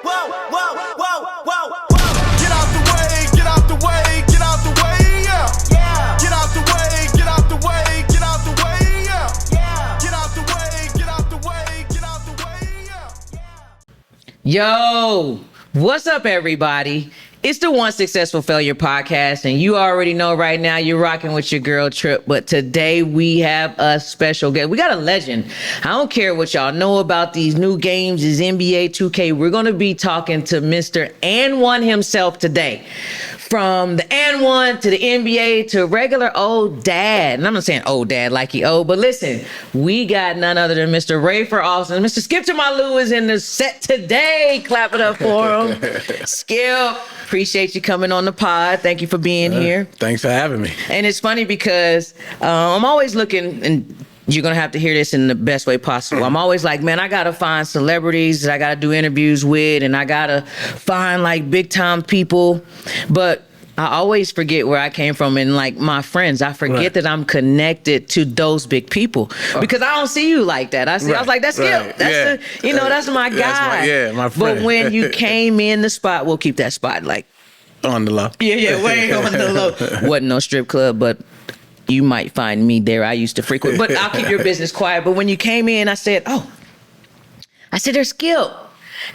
whoa, whoa, whoa, whoa, whoa. Get out the way, get out the way, get out the way, yeah. Yeah. Get out the way, get out the way, get out the way, yeah. Yeah. Get out the way, get out the way, get out the way, yeah. Yo, what's up, everybody? It's the One Successful Failure podcast, and you already know right now you're rocking with your girl Trip. But today we have a special guest. We got a legend. I don't care what y'all know about these new games, is NBA 2K. We're going to be talking to Mr. And One himself today. From the and one to the NBA to regular old dad. And I'm not saying old dad like he old, but listen, we got none other than Mr. Rafer Alston. Mr. Skip to my Lou is in the set today. Clap it up for him. Skip, appreciate you coming on the pod. Thank you for being here. Thanks for having me. And it's funny because I'm always looking, and you're going to have to hear this in the best way possible. I'm always like, man, I got to find celebrities that I got to do interviews with, and I got to find like big time people. But I always forget where I came from, and like my friends, I forget that I'm connected to those big people because I don't see you like that. I was like, that's Skip. That's that's my guy. My friend. But when you came in the spot, we'll keep that spot like on the low. Yeah, way on the low. Wasn't no strip club, but you might find me there. I used to frequent, but I'll keep your business quiet. But when you came in, I said, there's Skip.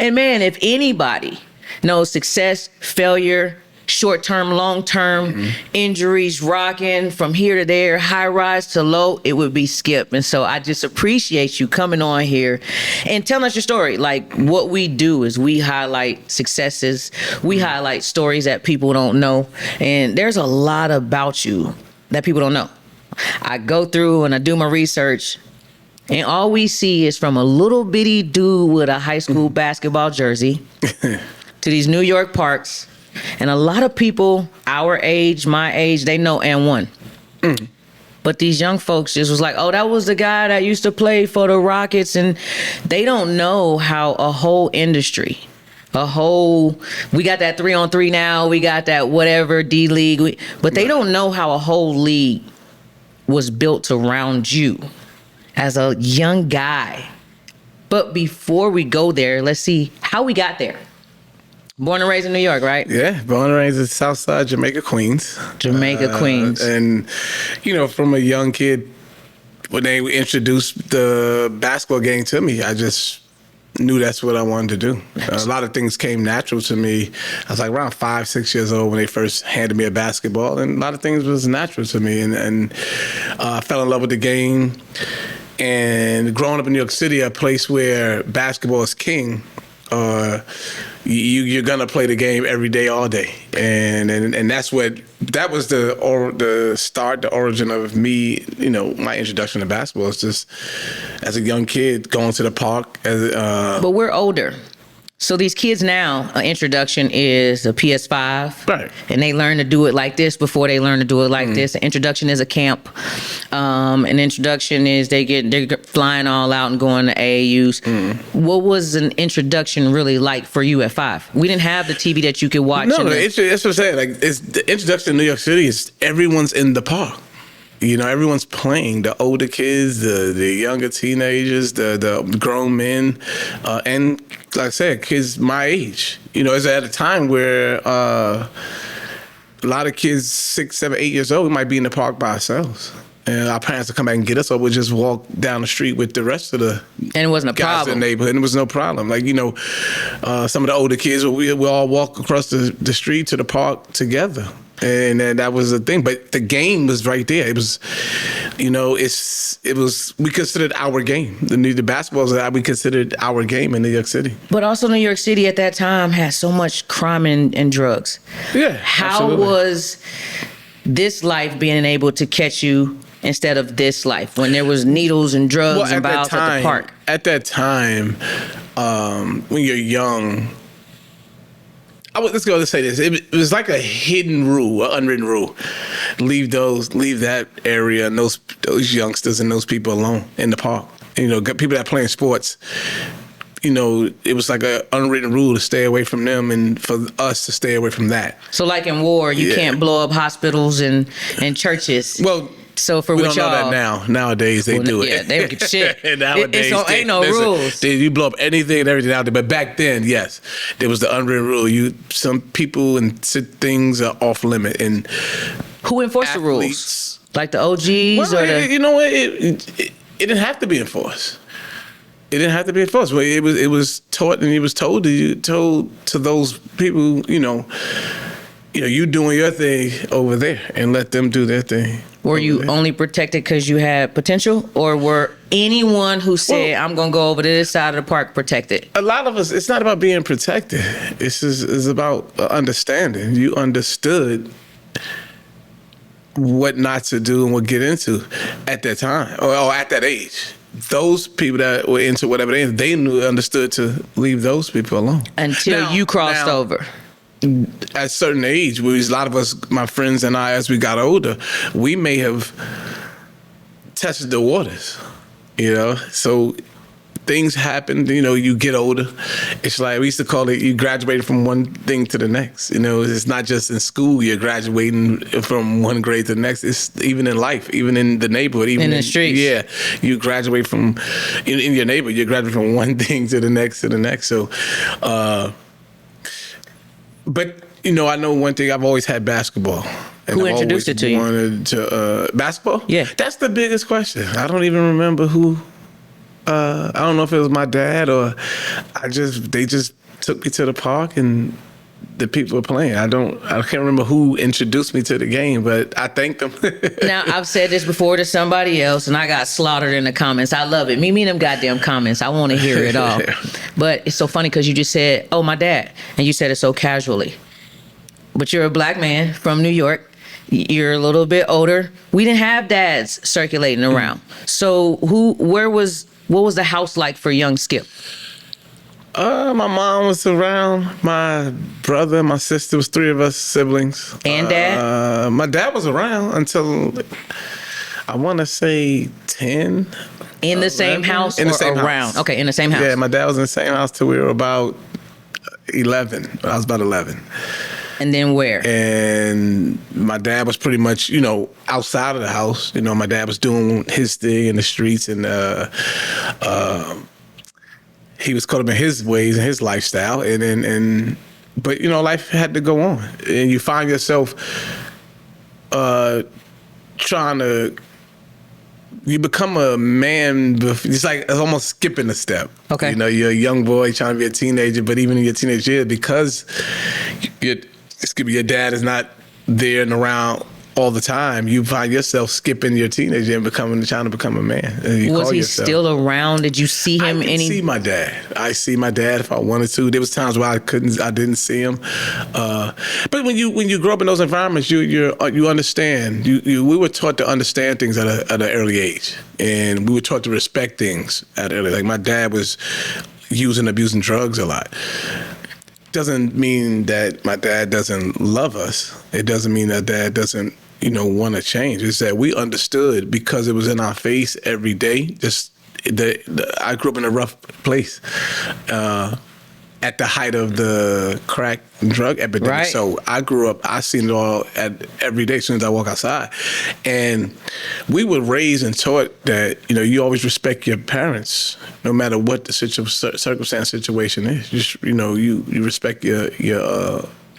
And man, if anybody knows success, failure, short-term, long-term, injuries, rocking from here to there, high rise to low, it would be Skip. And so I just appreciate you coming on here and telling us your story. Like, what we do is we highlight successes, we highlight stories that people don't know, and there's a lot about you that people don't know. I go through and I do my research, and all we see is from a little bitty dude with a high school basketball jersey to these New York parks. And a lot of people our age, my age, they know and one. But these young folks just was like, oh, that was the guy that used to play for the Rockets. And they don't know how a whole industry, we got that 3-on-3 now, we got that whatever D-League, but they don't know how a whole league was built around you as a young guy. But before we go there, let's see how we got there. Born and raised in New York, right? Yeah, born and raised in Southside Jamaica, Queens. Queens. And, from a young kid, when they introduced the basketball game to me, I just knew that's what I wanted to do. A lot of things came natural to me. I was like around 5-6 years old when they first handed me a basketball, and a lot of things was natural to me. And I fell in love with the game. And growing up in New York City, a place where basketball is king, you're gonna play the game every day, all day, and that was the origin of me. My introduction to basketball is just as a young kid going to the park. But we're older. So these kids now, an introduction is a PS5, right? And they learn to do it like this before they learn to do it like this. An introduction is a camp. An introduction is they're flying all out and going to AAUs. What was an introduction really like for you at 5? We didn't have the TV that you could watch. No, it's what I'm saying. Like, it's the introduction to New York City is everyone's in the park. Everyone's playing, the older kids, the younger teenagers, the grown men, and like I said, kids my age. It's at a time where a lot of kids, 6, 7, 8 years old, we might be in the park by ourselves. And our parents would come back and get us, or we'd just walk down the street with the rest of the and it wasn't a guys problem. in the neighborhood. And it was no problem. Like, some of the older kids, we all walk across the street to the park together. And that was the thing, but the game was right there. It was, we considered our game. The basketball that we considered our game in New York City. But also New York City at that time had so much crime and drugs. Yeah, How absolutely. was this life being able to catch you instead of this life when there was needles and drugs and violence at the park? At that time, when you're young, let's say this. It was like a hidden rule, an unwritten rule. Leave that area and those youngsters and those people alone in the park. People that are playing sports. It was like an unwritten rule to stay away from them and for us to stay away from that. So like in war, you can't blow up hospitals and churches. Well, So for We what don't know y'all that now. Nowadays they do it. Yeah, they don't give a shit. Nowadays, Ain't no rules. You blow up anything and everything out there. But back then, yes, there was the unwritten rule. Some people and things are off limit. And who enforced the rules? athletes- Like the OGs Well, or the? you know what? It didn't have to be enforced. It didn't have to be enforced. Well, it was taught and it was told to those people. You doing your thing over there and let them do their thing. Were you only protected because you had potential, or were anyone who said I'm gonna go over to this side of the park protected? A lot of us, it's not about being protected. It's about understanding. You understood what not to do and what get into at that time or at that age. Those people that were into whatever they understood to leave those people alone. Until you crossed over. At a certain age, a lot of us, my friends and I, as we got older, we may have tested the waters, So things happen, you get older. It's like, we used to call it, you graduated from one thing to the next. It's not just in school, you're graduating from one grade to the next. It's even in life, even in the neighborhood. Even in the streets. Yeah, you graduate from, in your neighborhood, you graduate from one thing to the next to the next. So, but I know one thing. I've always had basketball. And Who I've introduced it to you? Wanted to basketball. Yeah, that's the biggest question. I don't even remember who. I don't know if it was my dad or they just took me to the park and the people were playing. I can't remember who introduced me to the game, but I thank them. Now, I've said this before to somebody else, and I got slaughtered in the comments. I love it. Me and them goddamn comments. I want to hear it all. But it's so funny because you just said, "Oh, my dad," and you said it so casually. But you're a black man from New York. You're a little bit older. We didn't have dads circulating around. So what was the house like for young Skip? My mom was around. My brother, my sister, was 3 of us siblings. And dad? My dad was around until I want to say 10. In the same house in the or same around? House. Okay, in the same house. Yeah, my dad was in the same house till we were about 11. I was about 11. And then where? And my dad was pretty much, outside of the house. My dad was doing his thing in the streets, and he was caught up in his ways and his lifestyle. But life had to go on, and you find yourself trying to. You become a man. It's almost skipping a step. Okay. You're a young boy trying to be a teenager, but even in your teenage years, because your dad is not there and around all the time, you find yourself skipping your teenager and trying to become a man. Was he still around? Did you see him? I see my dad. I see my dad if I wanted to. There was times where I didn't see him. But when you grow up in those environments, you understand. We were taught to understand things at an early age, and we were taught to respect things at early. Like my dad was abusing drugs a lot. Doesn't mean that my dad doesn't love us. It doesn't mean that dad doesn't, want to change. It's that we understood because it was in our face every day. I grew up in a rough place at the height of the crack and drug epidemic. Right. So I grew up, I seen it all every day as soon as I walk outside. And we were raised and taught that, you always respect your parents, no matter what the circumstance situation is. Just, you respect your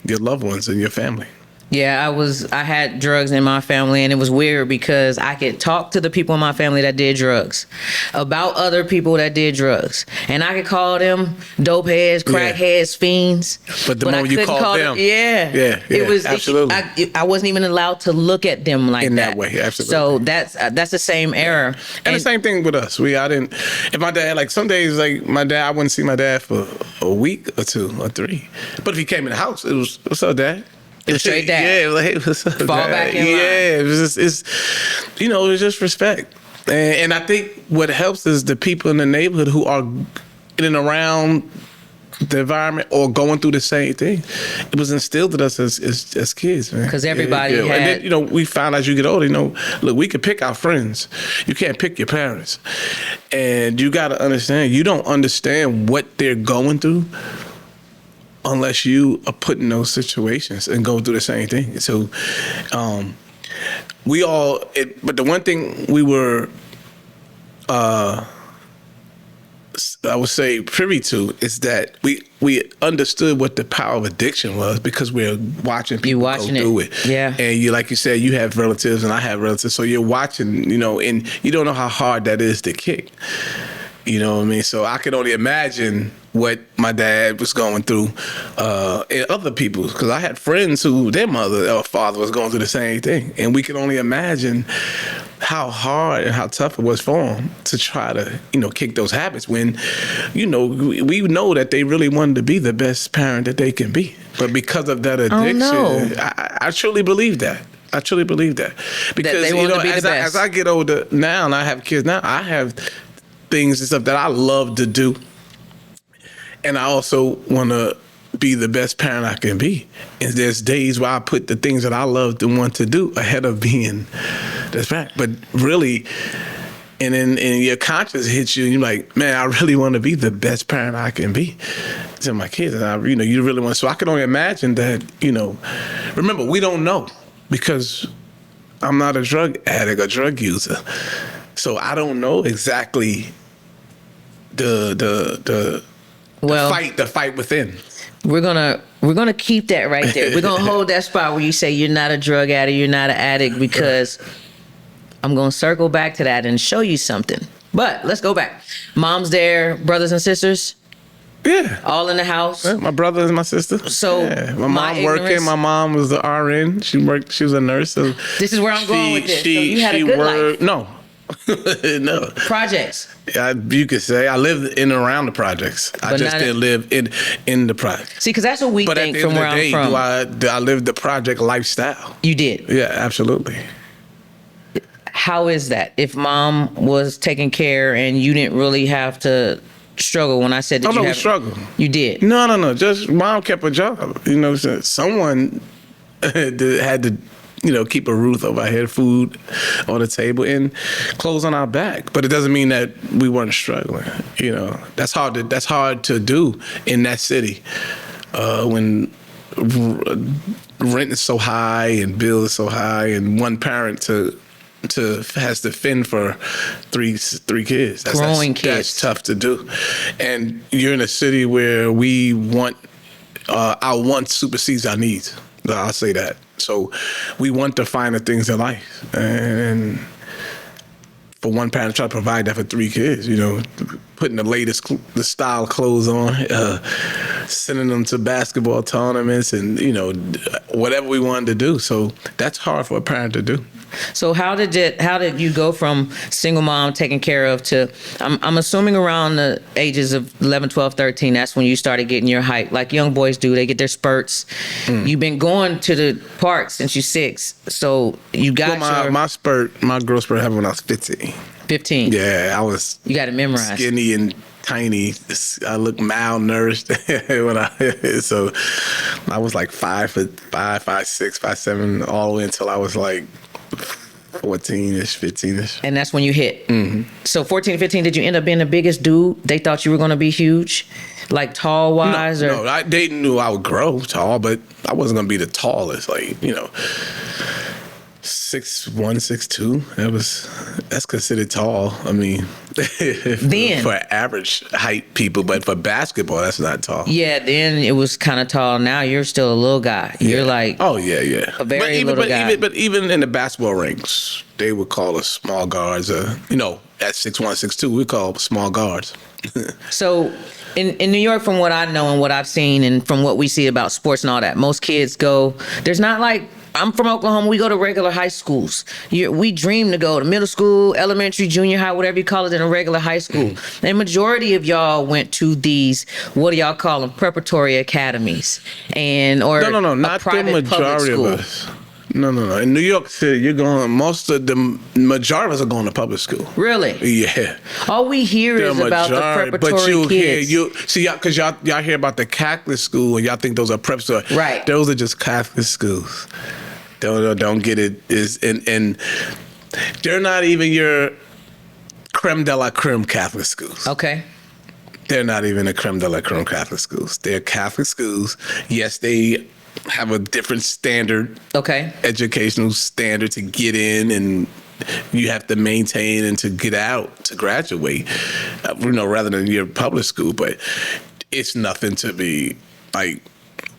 loved ones and your family. Yeah, I had drugs in my family, and it was weird because I could talk to the people in my family that did drugs about other people that did drugs, and I could call them dope heads, crack heads, fiends. But the moment you call them, it was absolutely. I wasn't even allowed to look at them like in that way. Absolutely. So that's the same error. And the same thing with us. If my dad, some days, I wouldn't see my dad for a week or 2 or 3. But if he came in the house, it was, "What's up, Dad?" It was straight dad. Yeah, hey, what's up, Fall Dad? back in line. Yeah, it was just respect. And I think what helps is the people in the neighborhood who are in and around the environment or going through the same thing. It was instilled in us as kids, man. Because everybody had... And then, we found as you get older, look, we can pick our friends. You can't pick your parents. And you got to understand, you don't understand what they're going through unless you are put in those situations and go through the same thing. So but the one thing we were, I would say privy to is that we understood what the power of addiction was because we're watching people go through it. Yeah. And you, like you said, you have relatives and I have relatives. So you're watching, and you don't know how hard that is to kick. You know what I mean? So I could only imagine what my dad was going through and other people, because I had friends who their mother or father was going through the same thing. And we can only imagine how hard and how tough it was for them to try to, kick those habits when, we know that they really wanted to be the best parent that they can be. But because of that addiction, I truly believe that. I truly believe that. Because, as I get older now and I have kids now, I have things and stuff that I love to do. And I also want to be the best parent I can be. And there's days where I put the things that I love to want to do ahead of being the best parent. But really, and then your conscience hits you and you're like, man, I really want to be the best parent I can be to my kids. And you really want to. So I can only imagine that, remember, we don't know because I'm not a drug addict or drug user. So I don't know exactly the fight within. We're gonna keep that right there. We're gonna hold that spot where you say you're not a drug addict, you're not an addict, because I'm gonna circle back to that and show you something. But let's go back. Mom's there, brothers and sisters? Yeah. All in the house? Yeah, my brother and my sister. So my mom working. My mom was the RN. She was a nurse. So this is where I'm going with this. So you had a good life. No. No. Projects. You could say I lived in and around the projects. I just didn't live in the projects. See, because that's what we think from where I'm from. I lived the project lifestyle. You did? Yeah, absolutely. How is that? If mom was taking care and you didn't really have to struggle when I said that you struggle. You did? No. Just mom kept a job. Someone had to keep a roof over our head, food on the table, and clothes on our back. But it doesn't mean that we weren't struggling. That's hard to do in that city when rent is so high and bills are so high, and one parent has to fend for three kids. Growing kids. That's tough to do, and you're in a city where our want supersedes our needs. I'll say that. So we want to find the things in life, and for one parent to try to provide that for three kids, putting the style clothes on, sending them to basketball tournaments, and whatever we wanted to do. So that's hard for a parent to do. So how did you go from single mom taken care of to, I'm assuming around the ages of 11, 12, 13, that's when you started getting your height, like young boys do. They get their spurts. You've been going to the park since you're 6. So you got my growth spurt happened when I was 15. 15? Yeah, I was. You got to memorize. Skinny and tiny. I looked malnourished so I was like 5'5", 5'6", 5'7", all the way until I was like 14-ish, 15-ish. And that's when you hit. Mm-hmm. So 14, 15, did you end up being the biggest dude? They thought you were going to be huge? Like tall wise? No, they knew I would grow tall, but I wasn't going to be the tallest. 6'1", 6'2". That's considered tall. I mean, then for average height people, but for basketball, that's not tall. Yeah, then it was kind of tall. Now you're still a little guy. You're like, oh yeah, a very little guy. But even in the basketball ranks, they would call us small guards. At 6'1", 6'2", we call small guards. So in New York, from what I know and what I've seen and from what we see about sports and all that, most kids go, there's not like, I'm from Oklahoma. We go to regular high schools. We dream to go to middle school, elementary, junior high, whatever you call it, in a regular high school. And majority of y'all went to these, what do y'all call them, preparatory academies, or no, not the majority of us. No. In New York City, most of the majority of us are going to public school. Really? Yeah. All we hear is about the preparatory kids. Because y'all hear about the Catholic school and y'all think those are prep schools. Right. Those are just Catholic schools. Don't get it. And they're not even your creme de la creme Catholic schools. Okay. They're not even a creme de la creme Catholic schools. They're Catholic schools. Yes, they have a different standard, Okay. educational standard to get in, and you have to maintain and to get out to graduate, rather than your public school. But it's nothing to be like.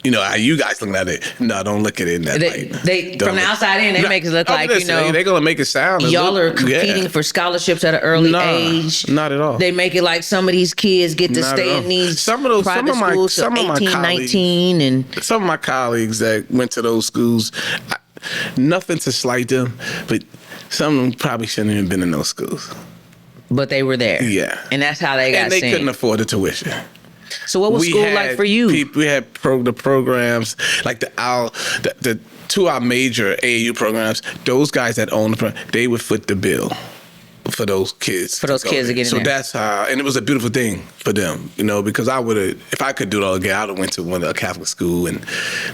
How you guys looking at it? No, don't look at it in that light. They from the outside in, they make it look like, they're gonna make it sound. Y'all are competing for scholarships at an early age. Not at all. They make it like some of these kids get to stay in these private schools till 18, 19, and some of my colleagues that went to those schools, nothing to slight them, but some of them probably shouldn't have been in those schools. But they were there. Yeah. And that's how they got And they seen. couldn't afford the tuition. So what was school like for you? We had the programs like the two of our major AAU programs. Those guys that owned the program, they would foot the bill for those kids. For those kids to get in so there. that's how, and it was a beautiful thing for them, because I would have, if I could do it all again, I would have went to a Catholic school and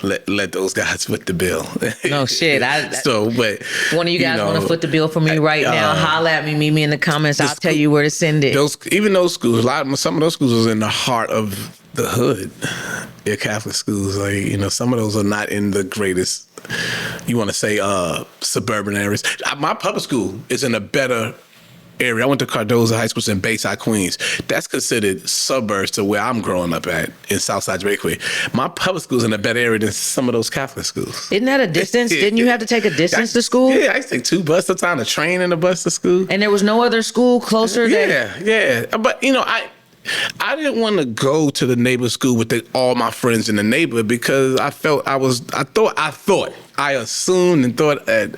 let those guys foot the bill. No shit. But one of you guys want to foot the bill for me right now? Holla at me, meet me in the comments. I'll tell you where to send it. Those schools, some of those schools was in the heart of the hood. Your Catholic schools, some of those are not in the greatest, you want to say, suburban areas. My public school is in a better area. I went to Cardozo High School in Bayside, Queens. That's considered suburbs to where I'm growing up at in Southside Jamaica. My public school's in a better area than some of those Catholic schools. Isn't that a distance? Didn't you have to take a distance to school? Yeah, I used to take 2 buses, sometimes a train and a bus to school. And there was no other school closer? Yeah. But, I didn't want to go to the neighborhood school with all my friends in the neighborhood because I assumed and thought that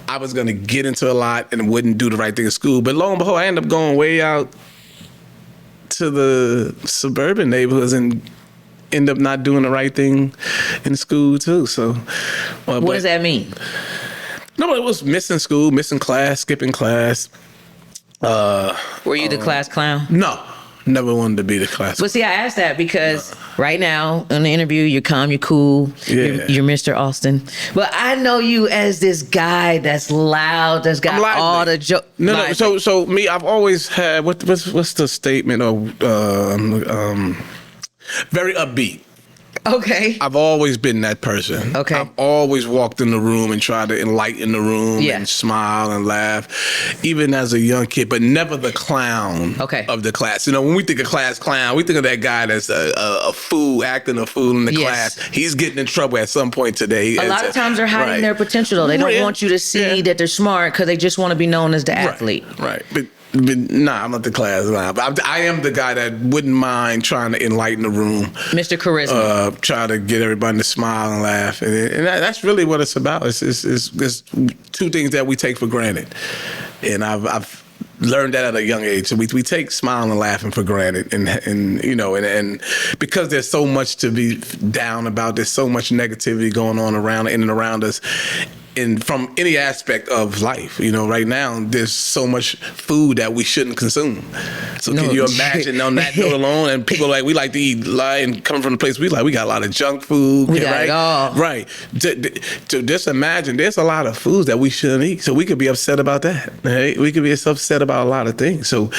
I was going to get into a lot and wouldn't do the right thing in school. But lo and behold, I ended up going way out to the suburban neighborhoods and end up not doing the right thing in school too. So, what does that mean? No, it was missing school, missing class, skipping class. Were you the class clown? No. Never wanted to be the class. But see, I asked that because right now in the interview, you're calm, you're cool, you're Mr. Alston. But I know you as this guy that's loud, that's got all the jokes. No. So me, I've always had what's the statement of very upbeat. Okay. I've always been that person. Okay. I've always walked in the room and tried to enlighten the room and smile and laugh, even as a young kid, but never the clown of the class. When we think of class clown, we think of that guy that's a fool, acting a fool in the class. He's getting in trouble at some point today. A lot of times they're hiding their potential, though. They don't want you to see that they're smart because they just want to be known as the athlete. Right. But nah, I'm not the class clown. But I am the guy that wouldn't mind trying to enlighten the room. Mr. Charisma. Try to get everybody to smile and laugh. And that's really what it's about. It's 2 things that we take for granted. And I've learned that at a young age. So we take smiling and laughing for granted. And because there's so much to be down about, there's so much negativity going on in and around us. And from any aspect of life, right now, there's so much food that we shouldn't consume. So can you imagine on that note alone? And people we like to eat, and coming from the place we got a lot of junk food. We got it all. Right. To just imagine, there's a lot of foods that we shouldn't eat. So we could be upset about that. Right? We could be upset about a lot of things. So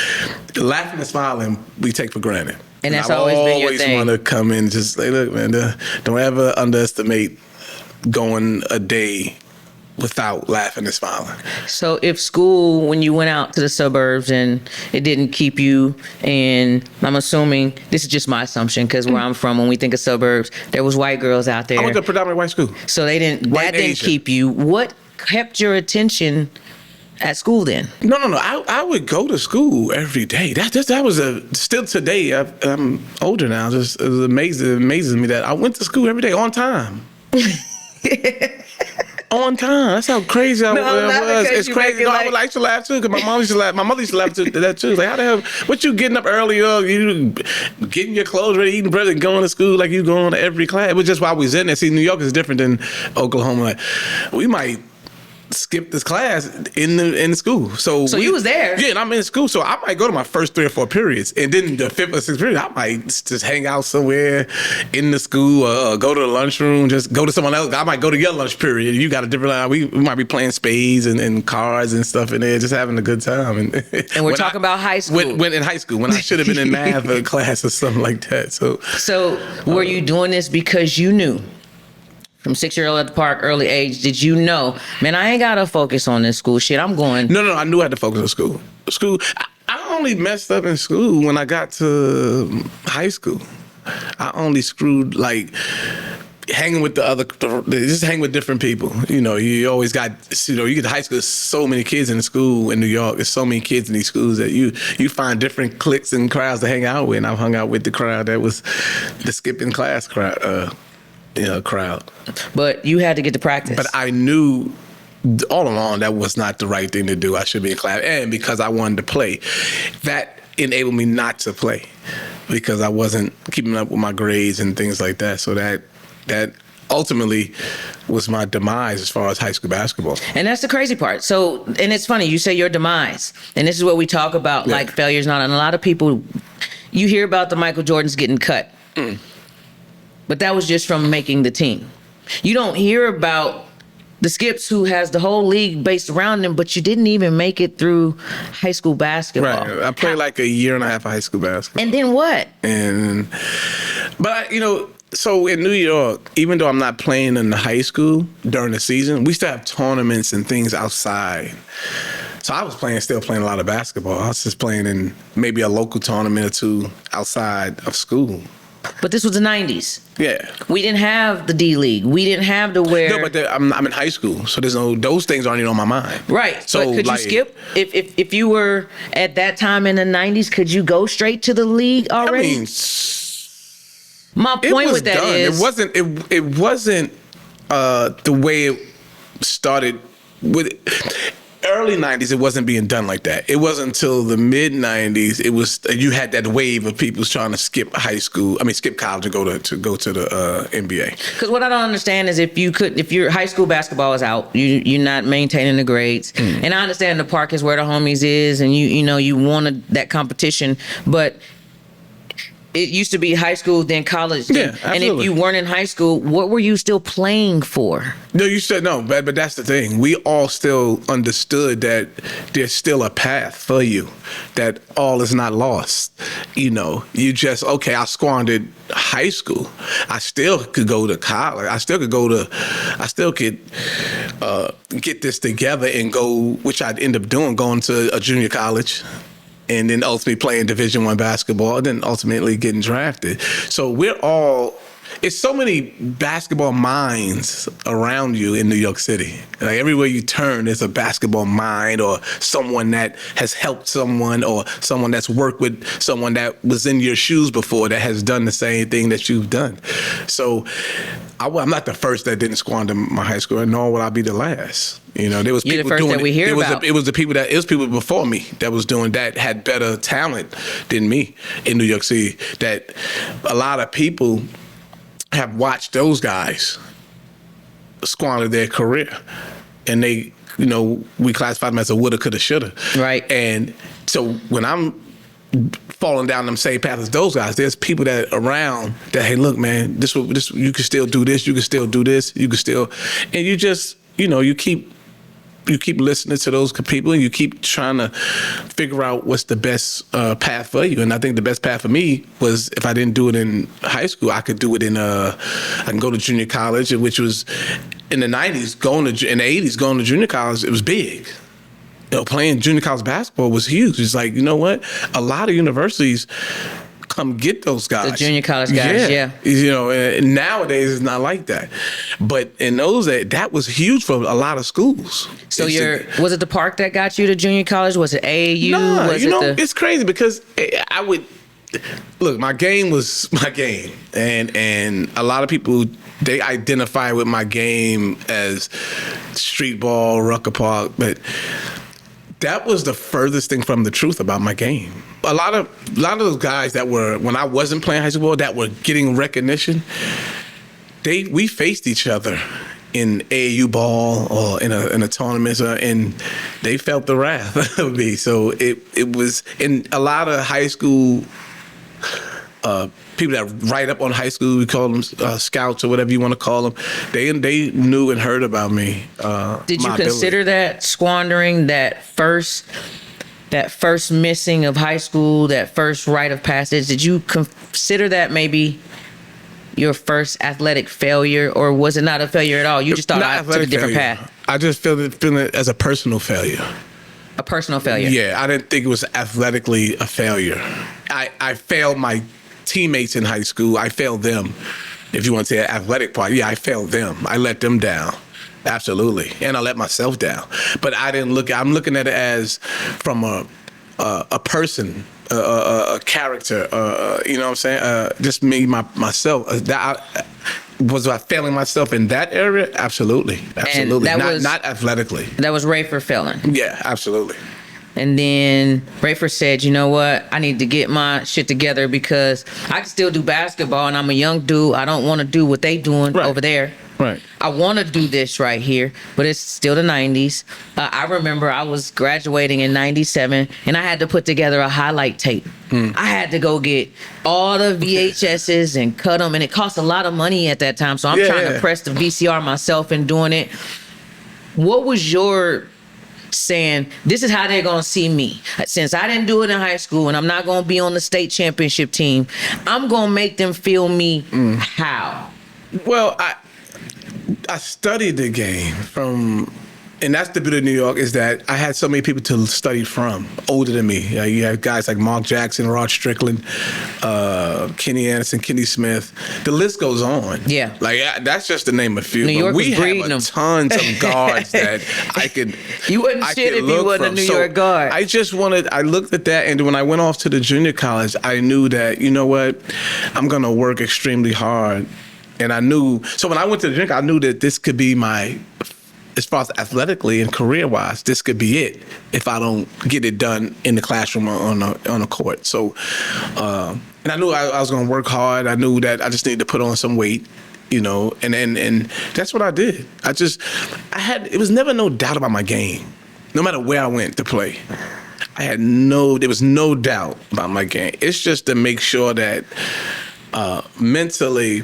laughing and smiling, we take for granted. And that's always been your thing. I always want to come in and just say, look, man, don't ever underestimate going a day without laughing and smiling. So if school, when you went out to the suburbs and it didn't keep you, and I'm assuming, this is just my assumption, because where I'm from, when we think of suburbs, there was white girls out there. I went to a predominantly white school. So that didn't keep you. What kept your attention at school then? No. I would go to school every day. That was still today. I'm older now. It amazes me that I went to school every day on time. On time. That's how crazy I was. It's crazy. I would like to laugh too, because my mom used to laugh. My mother used to laugh too. That too. Like, how the hell? What you getting up early? You getting your clothes ready, eating bread, and going to school like you going to every class. It was just while we was in there. See, New York is different than Oklahoma. Like, we might skip this class in school. So you was there. Yeah, and I'm in school. So I might go to my first 3 or 4 periods. And then the 5th or 6th period, I might just hang out somewhere in the school, go to the lunchroom, just go to someone else. I might go to your lunch period. You got a different line. We might be playing spades and cards and stuff in there, just having a good time. And we're talking about high school. When in high school, when I should have been in math class or something like that. So were you doing this because you knew from 6-year-old at the park, early age, did you know, man, I ain't got to focus on this school shit. I'm going. No, I knew I had to focus on school. I only messed up in school when I got to high school. I only screwed, like, hanging with just hang with different people. You know, you always got, you get to high school, there's so many kids in the school in New York. There's so many kids in these schools that you find different cliques and crowds to hang out with. And I've hung out with the crowd that was the skipping class crowd. But you had to get to practice. But I knew all along that was not the right thing to do. I should be in class. And because I wanted to play, that enabled me not to play because I wasn't keeping up with my grades and things like that. So that ultimately was my demise as far as high school basketball. And that's the crazy part. So, and it's funny, you say your demise. And this is what we talk about, like failure's not. And a lot of people, you hear about the Michael Jordans getting cut. But that was just from making the team. You don't hear about the Skips who has the whole league based around them, but you didn't even make it through high school basketball. Right. I played like a year and a half of high school basketball. And then what? But so in New York, even though I'm not playing in the high school during the season, we still have tournaments and things outside. So I was still playing a lot of basketball. I was just playing in maybe a local tournament or two outside of school. But this was the 90s. Yeah. We didn't have the D League. We didn't have the where. No, but I'm in high school, so those things aren't even on my mind. Right. So but could you skip if you were at that time in the 90s? Could you go straight to the league already? I mean, my point with that is it wasn't the way it started with. Early 90s, it wasn't being done like that. It wasn't until the mid 90s you had that wave of people trying to skip college and go to the NBA. Because what I don't understand is if your high school basketball is out, you're not maintaining the grades. And I understand the park is where the homies is, and you wanted that competition, but it used to be high school, then college. Yeah, absolutely. And if you weren't in high school, what were you still playing for? No, you said no, but that's the thing. We all still understood that there's still a path for you, that all is not lost. You just, okay, I squandered high school. I still could go to college. I still could get this together and go, which I'd end up doing, going to a junior college. And then ultimately playing Division I basketball, and then ultimately getting drafted. So it's so many basketball minds around you in New York City. Like everywhere you turn, there's a basketball mind or someone that has helped someone or someone that's worked with someone that was in your shoes before that has done the same thing that you've done. So I'm not the first that didn't squander my high school, nor will I be the last. There was You're people the first doing that we hear about. It was people before me that was doing that, had better talent than me in New York City. That a lot of people have watched those guys squander their career, and they, we classify them as a woulda, coulda, shoulda. Right. And so when I'm falling down them same path as those guys, there's people that around that, hey, look, man, this you can still do this, you can still do this, you can still, and you just, you keep listening to those people, and you keep trying to figure out what's the best path for you. And I think the best path for me was, if I didn't do it in high school, I could do it I can go to junior college, which was in the 90s, in the 80s, going to junior college, it was big. Playing junior college basketball was huge. It's like, you know what? A lot of universities come get those guys. The junior college guys, yeah. And nowadays it's not like that. But in those days, that was huge for a lot of schools. So was it the park that got you to junior college? Was it AAU? Nah, it's crazy because I would look. My game was my game, and a lot of people, they identify with my game as street ball, Rucker Park, but that was the furthest thing from the truth about my game. A lot of those guys that were, when I wasn't playing high school ball, that were getting recognition, we faced each other in AAU ball or in a tournament, and they felt the wrath of me. So it was in a lot of high school people that write up on high school, we call them scouts or whatever you want to call them. They knew and heard about me. Did you consider that squandering that first missing of high school, that first rite of passage? Did you consider that maybe your first athletic failure, or was it not a failure at all? You just thought Not I took a athletic different failure. path. I just feel it as a personal failure. A personal failure. Yeah, I didn't think it was athletically a failure. I failed my teammates in high school. I failed them. If you want to say the athletic part, yeah, I failed them. I let them down. Absolutely. And I let myself down. But I didn't I'm looking at it as from a person, a character, you know what I'm saying? Just me, myself. Was I failing myself in that area? Absolutely. Absolutely. Not athletically. That was Rafer failing. Yeah, absolutely. And then Rafer said, you know what? I need to get my shit together because I can still do basketball and I'm a young dude. I don't want to do what they doing over there. Right. I want to do this right here, but it's still the 90s. I remember I was graduating in 97 and I had to put together a highlight tape. I had to go get all the VHSs and cut them, and it cost a lot of money at that time. So I'm trying to press the VCR myself and doing it. What was your saying, this is how they're going to see me? Since I didn't do it in high school and I'm not going to be on the state championship team, I'm going to make them feel me how? Well, I studied the game from, and that's the beauty of New York, is that I had so many people to study from, older than me. You have guys like Mark Jackson, Rod Strickland, Kenny Anderson, Kenny Smith. The list goes on. Yeah. Like, that's just to name a few. New York we was breeding have them. tons of guards that I could. You wouldn't shit if you wasn't a New York guard. I looked at that, and when I went off to the junior college, I knew that, you know what, I'm going to work extremely hard. And I knew, so when I went to the drink, I knew that this could be my, as far as athletically and career-wise, this could be it if I don't get it done in the classroom or on a court. So, and I knew I was going to work hard. I knew that I just needed to put on some weight, you know, and that's what I did. It was never no doubt about my game, no matter where I went to play. There was no doubt about my game. It's just to make sure that mentally,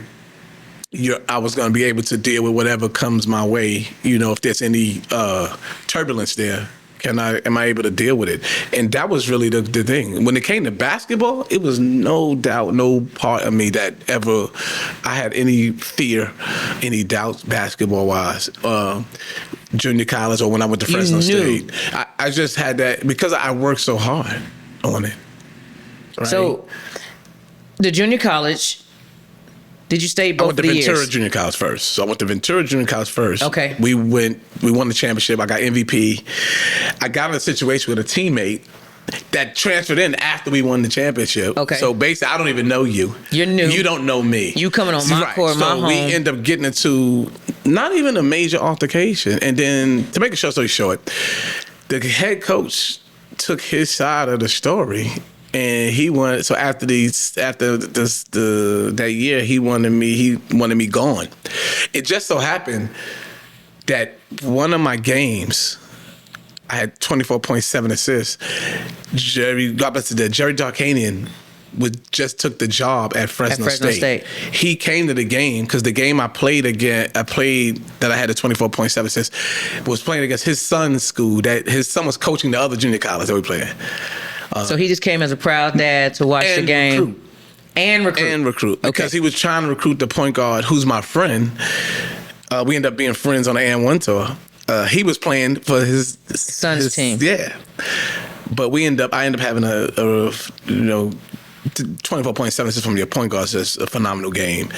I was going to be able to deal with whatever comes my way. You know, if there's any turbulence there, am I able to deal with it? And that was really the thing. When it came to basketball, it was no doubt, no part of me that ever I had any fear, any doubts basketball-wise. Junior college or when I went to Fresno State. I just had that because I worked so hard on it. Right? So, the junior college, did you stay both the years? I went to Ventura Junior College first. So I went to Ventura Junior College first. Okay. We won the championship. I got MVP. I got in a situation with a teammate that transferred in after we won the championship. Okay. So basically, I don't even know you. You're new. You don't know me. You coming on my court, my home. So we end up getting into not even a major altercation. And then, to make a short story short, the head coach took his side of the story. And he wanted, so after that year, he wanted me gone. It just so happened that one of my games, I had 24.7 assists. Jerry Darkanian just took the job at Fresno State. He came to the game because the game I played that I had a 24.7 assists was playing against his son's school. That his son was coaching the other junior college that we played in. So he just came as a proud dad to watch the game. Recruit. Because he was trying to recruit the point guard who's my friend. We ended up being friends on the AN1 tour. He was playing for his son's team. Yeah. But I ended up having a 24.7 assists from your point guard is just a phenomenal game.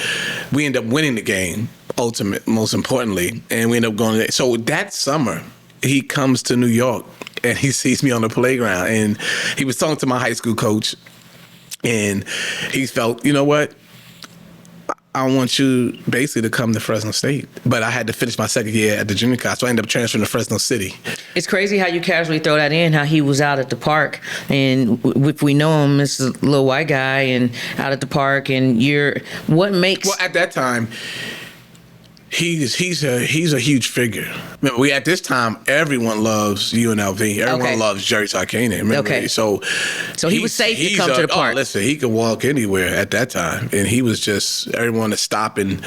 We ended up winning the game, most importantly, and we ended up going. So that summer, he comes to New York. And he sees me on the playground, and he was talking to my high school coach, and he felt, you know what? I want you basically to come to Fresno State. But I had to finish my second year at the junior college, so I ended up transferring to Fresno City. It's crazy how you casually throw that in, how he was out at the park. And if we know him, it's a little white guy and out at the park, and what makes... Well, at that time... He's a huge figure. Remember, at this time, everyone loves UNLV. Everyone loves Jerry Tarkanian. Remember? Okay. So he was safe to come to the park. Listen, he could walk anywhere at that time, and he was just everyone to stop and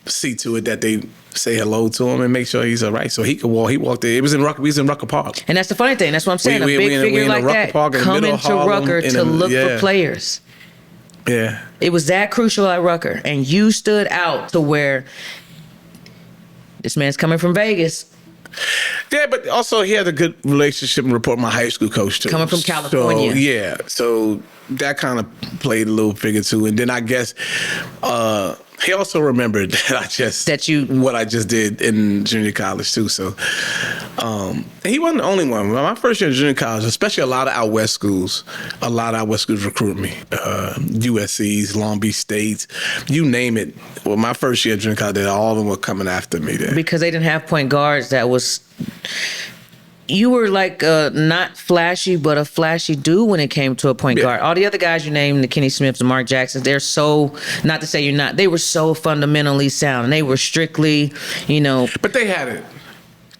see to it that they say hello to him and make sure he's all right. So he could walk. He walked there. It was in Rucker. We was in Rucker Park. And that's the funny thing. That's what I'm saying. A big figure like that coming to Rucker to look for players. Yeah. It was that crucial at Rucker, and you stood out to where this man's coming from Vegas. Yeah, but also he had a good relationship and rapport with my high school coach too. Coming from California. So, yeah, so that kind of played a little figure too. And then I guess he also remembered what I just did in junior college too. So he wasn't the only one. My first year in junior college, especially a lot of out west schools recruited me. USC's, Long Beach State's, you name it. Well, my first year in junior college, all of them were coming after me there. Because they didn't have point guards that was... You were like not flashy, but a flashy dude when it came to a point guard. All the other guys you named, the Kenny Smiths, the Mark Jacksons, they're so, not to say you're not, they were so fundamentally sound. And they were strictly, But they had it.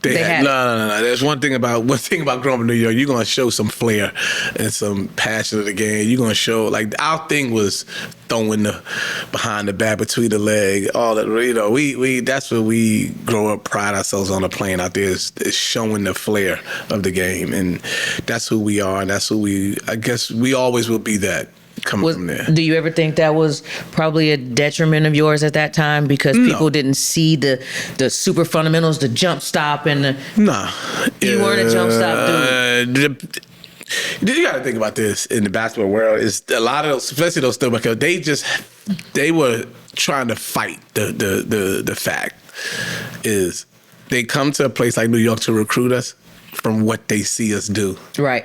No. There's one thing about growing up in New York. You're gonna show some flair and some passion of the game. You're gonna show, like, our thing was throwing the behind the back, between the leg, all that. We that's what we grow up, pride ourselves on, the playing out there is showing the flair of the game, and that's who we are, and that's who I guess we always will be that. From there. Do you ever think that was probably a detriment of yours at that time because people didn't see the super fundamentals, the jump stop, and the... Nah. You weren't a jump stop dude. You got to think about this in the basketball world. Is a lot of those, especially those still, because they were trying to fight the fact is they come to a place like New York to recruit us from what they see us do. Right.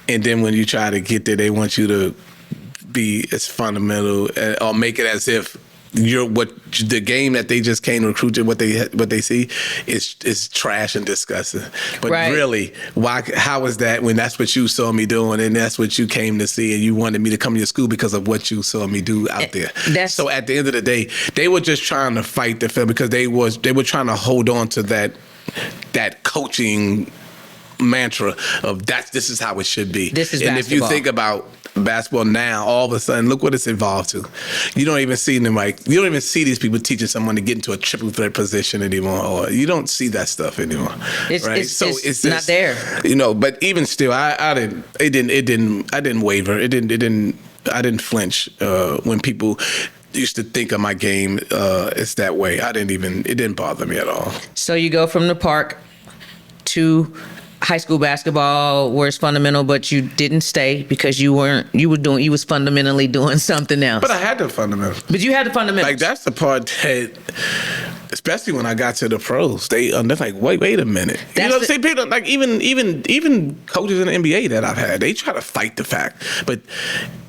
And then when you try to get there, they want you to be as fundamental or make it as if the game that they just came to recruit you, what they see is trash and disgusting. But really, how is that when that's what you saw me doing and that's what you came to see and you wanted me to come to your school because of what you saw me do out there? So at the end of the day, they were just trying to fight the film because they were trying to hold on to that coaching mantra of this is how it should be. This is and basketball. If you think about basketball now, all of a sudden, look what it's evolved to. You don't even see these people teaching someone to get into a triple threat position anymore, or you don't see that stuff anymore. It's not there. But even still, I didn't waver. I didn't flinch when people used to think of my game it's that way. It didn't bother me at all. So you go from the park to high school basketball where it's fundamental, but you didn't stay because you was fundamentally doing something else. But I had the fundamentals. But you had the fundamentals. Like, that's the part that, especially when I got to the pros, they're like, wait a minute. People, like, even coaches in the NBA that I've had, they try to fight the fact. But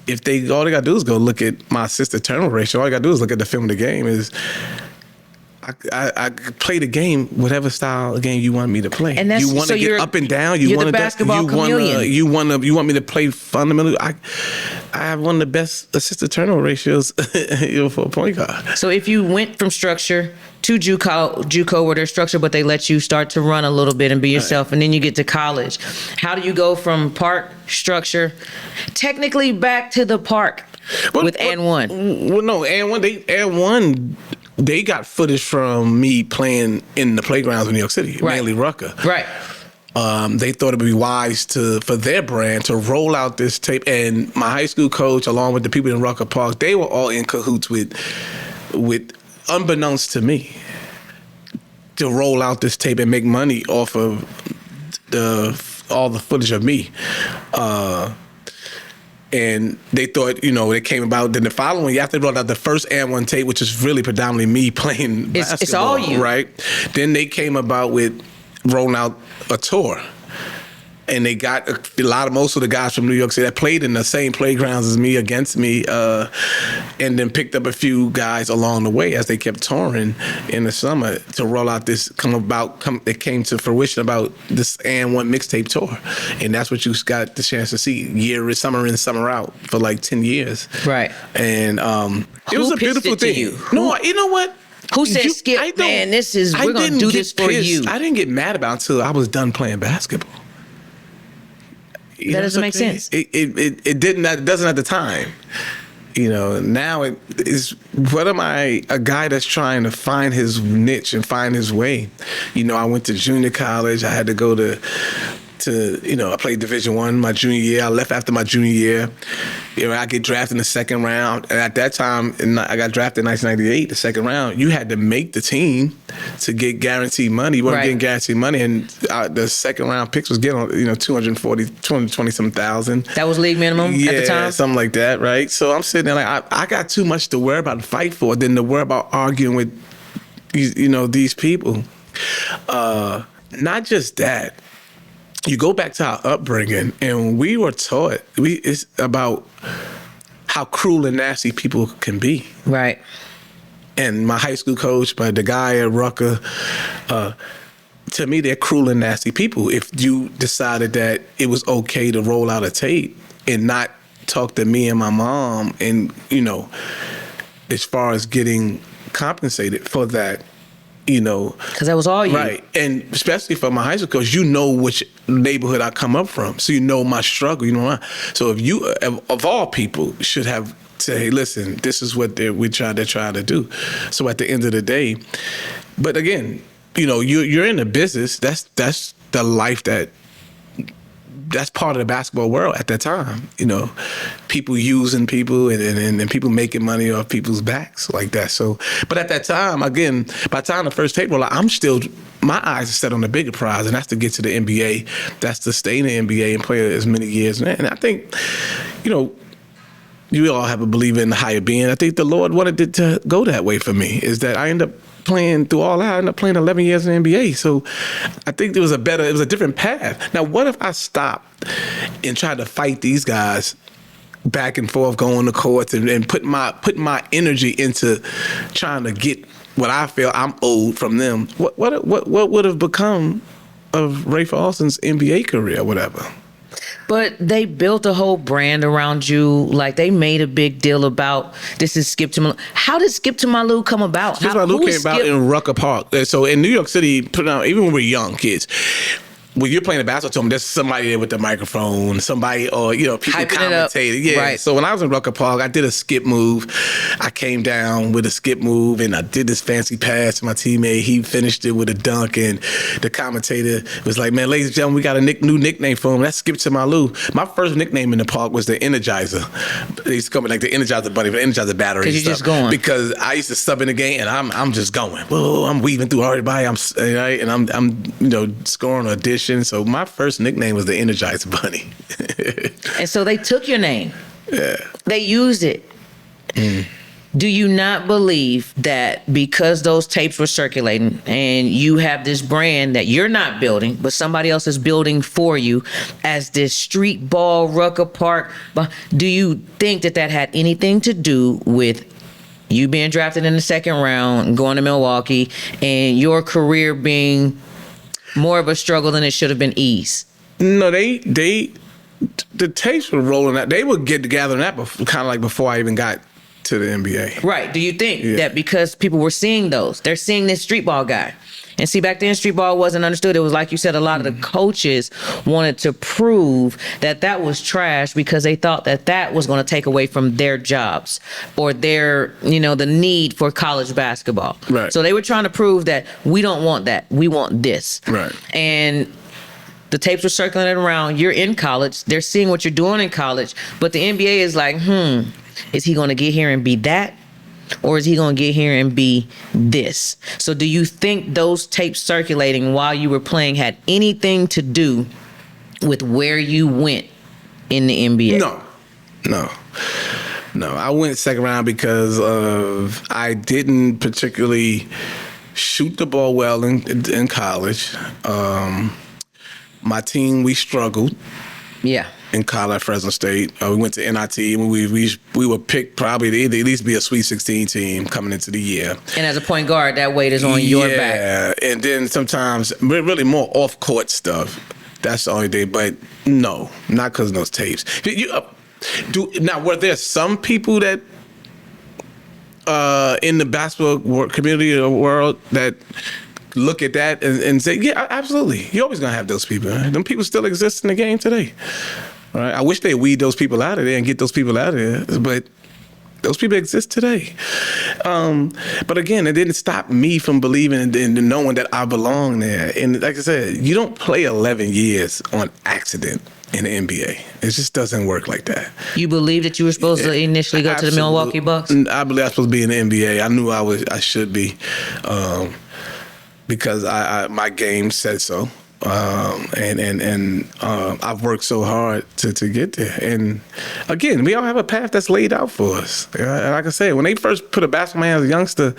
if all they gotta do is go look at my assist turnover ratio, all I gotta do is look at the film of the game is I play the game, whatever style of game you want me to play. And you want to get up and down. You're the basketball chameleon. You want me to play fundamental. I have one of the best assist turnover ratios for a point guard. So if you went from structure to JUCO where there's structure, but they let you start to run a little bit and be yourself, and then you get to college. How do you go from park structure, technically back to the park with and one? Well, no, and one. They got footage from me playing in the playgrounds in New York City, mainly Rucker. Right. They thought it would be wise for their brand to roll out this tape. And my high school coach, along with the people in Rucker Park, they were all in cahoots with unbeknownst to me, to roll out this tape and make money off of all the footage of me. And they thought, they came about. Then the following year, after they brought out the first and one tape, which is really predominantly me playing basketball. It's all you. Right? Then they came about with rolling out a tour. And they got most of the guys from New York City that played in the same playgrounds as me, against me, and then picked up a few guys along the way as they kept touring in the summer to roll out this. It came to fruition about this and one mixtape tour, and that's what you got the chance to see summer in, summer out for like 10 years. Right. And it was a beautiful thing. You know what? Who said, Skip, man, we're going to do this for you? I didn't get mad about it until I was done playing basketball. That doesn't make sense. It didn't. It doesn't at the time. Now it is. What am I? A guy that's trying to find his niche and find his way. I went to junior college. I had to go to to, I played Division I my junior year. I left after my junior year. I get drafted in the second round. And at that time, I got drafted in 1998, the second round. You had to make the team to get guaranteed money. You weren't getting guaranteed money. And the second round picks was getting, 220-some thousand. That was league minimum at the time? Yeah, something like that, right? So I'm sitting there like, I got too much to worry about and fight for than to worry about arguing with, these people. Not just that. You go back to our upbringing, and we were taught it's about how cruel and nasty people can be. Right. And my high school coach, but the guy at Rucker, to me, they're cruel and nasty people. If you decided that it was okay to roll out a tape and not talk to me and my mom, and as far as getting compensated for that. Because that was all you. Right. And especially for my high school coach, which neighborhood I come up from. So my struggle, So if you, of all people, should have said, hey, listen, this is what they're trying to do. So at the end of the day, but again, you're in the business. That's the life that's part of the basketball world at that time. People using people and people making money off people's backs like that. So, but at that time, again, by the time the first tape roll, my eyes are set on the bigger prize, and that's to get to the NBA. That's to stay in the NBA and play as many years. And I think, you all have a belief in the higher being. I think the Lord wanted it to go that way for me, is that I end up playing through all that. I ended up playing 11 years in the NBA. So I think it was a different path. Now, what if I stopped and tried to fight these guys back and forth, going to courts and put my energy into trying to get what I feel I'm owed from them? What would have become of Rafer Alston's NBA career or whatever? But they built a whole brand around you. Like, they made a big deal about, this is Skip to Malou. How did Skip to Malou come about? Skip to Malou came about in Rucker Park. So in New York City, even when we were young kids, when you're playing a basketball team, there's somebody there with the microphone, somebody, or, people commentating. Yeah. Right. So when I was in Rucker Park, I did a skip move. I came down with a skip move, and I did this fancy pass to my teammate. He finished it with a dunk, and the commentator was like, man, ladies and gentlemen, we got a new nickname for him. That's Skip to Malou. My first nickname in the park was the Energizer. They used to call me like the Energizer Bunny, the Energizer battery. Because you're just going. Because I used to sub in the game, and I'm just going. Whoa, I'm weaving through everybody. I'm scoring a dish. So my first nickname was the Energizer Bunny. And so they took your name. Yeah. They used it. Mm. Do you not believe that because those tapes were circulating and you have this brand that you're not building, but somebody else is building for you as this street ball, Rucker Park, do you think that had anything to do with you being drafted in the second round, going to Milwaukee, and your career being more of a struggle than it should have been ease? No, the tapes were rolling out. They would get together on that kind of like before I even got to the NBA. Right. Do you think that because people were seeing those, they're seeing this street ball guy? And see, back then, street ball wasn't understood. It was like you said, a lot of the coaches wanted to prove that was trash because they thought that was going to take away from their jobs or their, the need for college basketball. Right. So they were trying to prove that we don't want that. We want this. Right. And the tapes were circulating around. You're in college. They're seeing what you're doing in college. But the NBA is like, is he going to get here and be that? Or is he going to get here and be this? So do you think those tapes circulating while you were playing had anything to do with where you went in the NBA? No. I went second round because I didn't particularly shoot the ball well in college. My team, we struggled. Yeah. In college at Fresno State. We went to NIT, and we were picked probably to at least be a Sweet 16 team coming into the year. And as a point guard, that weight is on your back. Yeah, and then sometimes really more off-court stuff. That's the only thing, but no, not because of those tapes. Now, were there some people that in the basketball community or world that look at that and say, yeah, absolutely. You're always going to have those people. Right? Them people still exist in the game today. Right? I wish they weed those people out of there and get those people out of there. But Those people exist today. But again, it didn't stop me from believing and knowing that I belong there. And like I said, you don't play 11 years on accident in the NBA. It just doesn't work like that. You believe that you were supposed to initially go to the Milwaukee Bucks? I believe I was supposed to be in the NBA. I knew I should be, because my game said so. I've worked so hard to get there. And again, we all have a path that's laid out for us. Like I said, when they first put a basketball man as a youngster,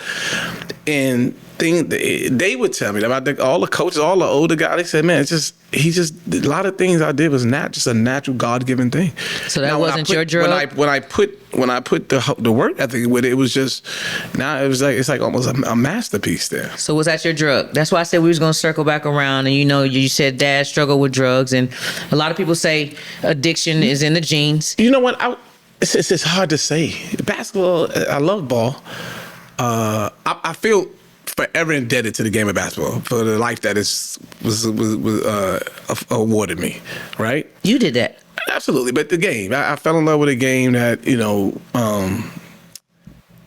and they would tell me about all the coaches, all the older guys. They said, "Man, a lot of things I did was not just a natural God-given thing." So that wasn't your drug. When I put the work ethic with it, it was just it's like almost a masterpiece there. So was that your drug? That's why I said we was gonna circle back around. And you said Dad struggled with drugs, and a lot of people say addiction is in the genes. You know what? It's hard to say. Basketball, I love ball. I feel forever indebted to the game of basketball for the life that was awarded me. Right? You did that. Absolutely, but the game. I fell in love with a game that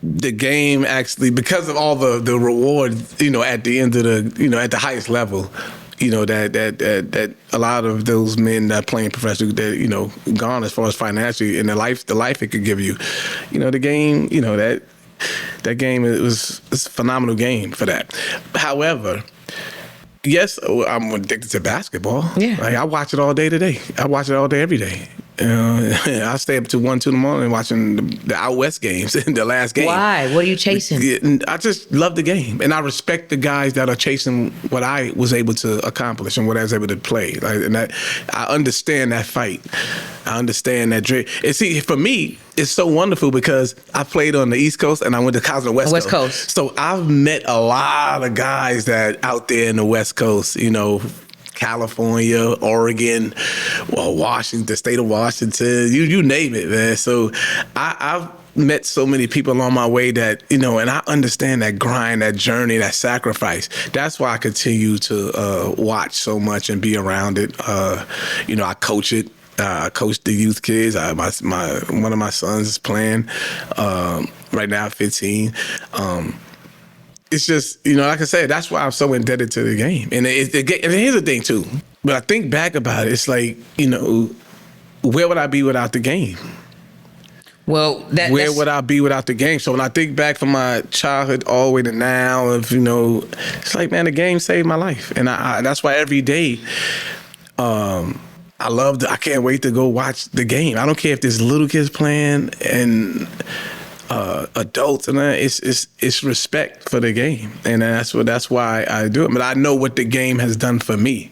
the game actually, because of all the reward, at the end of at the highest level. That a lot of those men that playing professional, that gone as far as financially, and the life it could give you, the game, that game it's a phenomenal game for that. However, yes, I'm addicted to basketball. Yeah, like, I watch it all day today. I watch it all day every day. I stay up to 1, 2 in the morning watching the out west games in the last game. Why? What are you chasing? I just love the game, and I respect the guys that are chasing what I was able to accomplish and what I was able to play. I understand that fight. I understand that dream. And see, for me, it's so wonderful because I played on the East Coast and I went to college on the West Coast. So I've met a lot of guys that out there in the West Coast, California, Oregon, Washington, the state of Washington, you name it, man. So I've met so many people along my way that, and I understand that grind, that journey, that sacrifice. That's why I continue to watch so much and be around it. I coach it. I coach the youth kids. One of my sons is playing right now, 15. It's just, like I said, that's why I'm so indebted to the game. And here's the thing, too. But I think back about it, it's like, where would I be without the game? Well, where would I be without the game? So when I think back from my childhood all the way to now, it's like, man, the game saved my life. And that's why every day, I can't wait to go watch the game. I don't care if there's little kids playing and adults, and it's respect for the game, and that's why I do it. But I know what the game has done for me,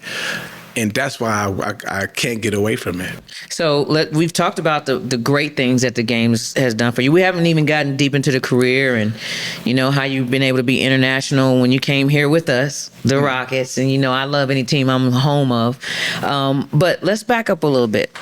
and that's why I can't get away from it. So we've talked about the great things that the game has done for you. We haven't even gotten deep into the career and how you've been able to be international when you came here with us, the Rockets, and I love any team I'm home of. But let's back up a little bit.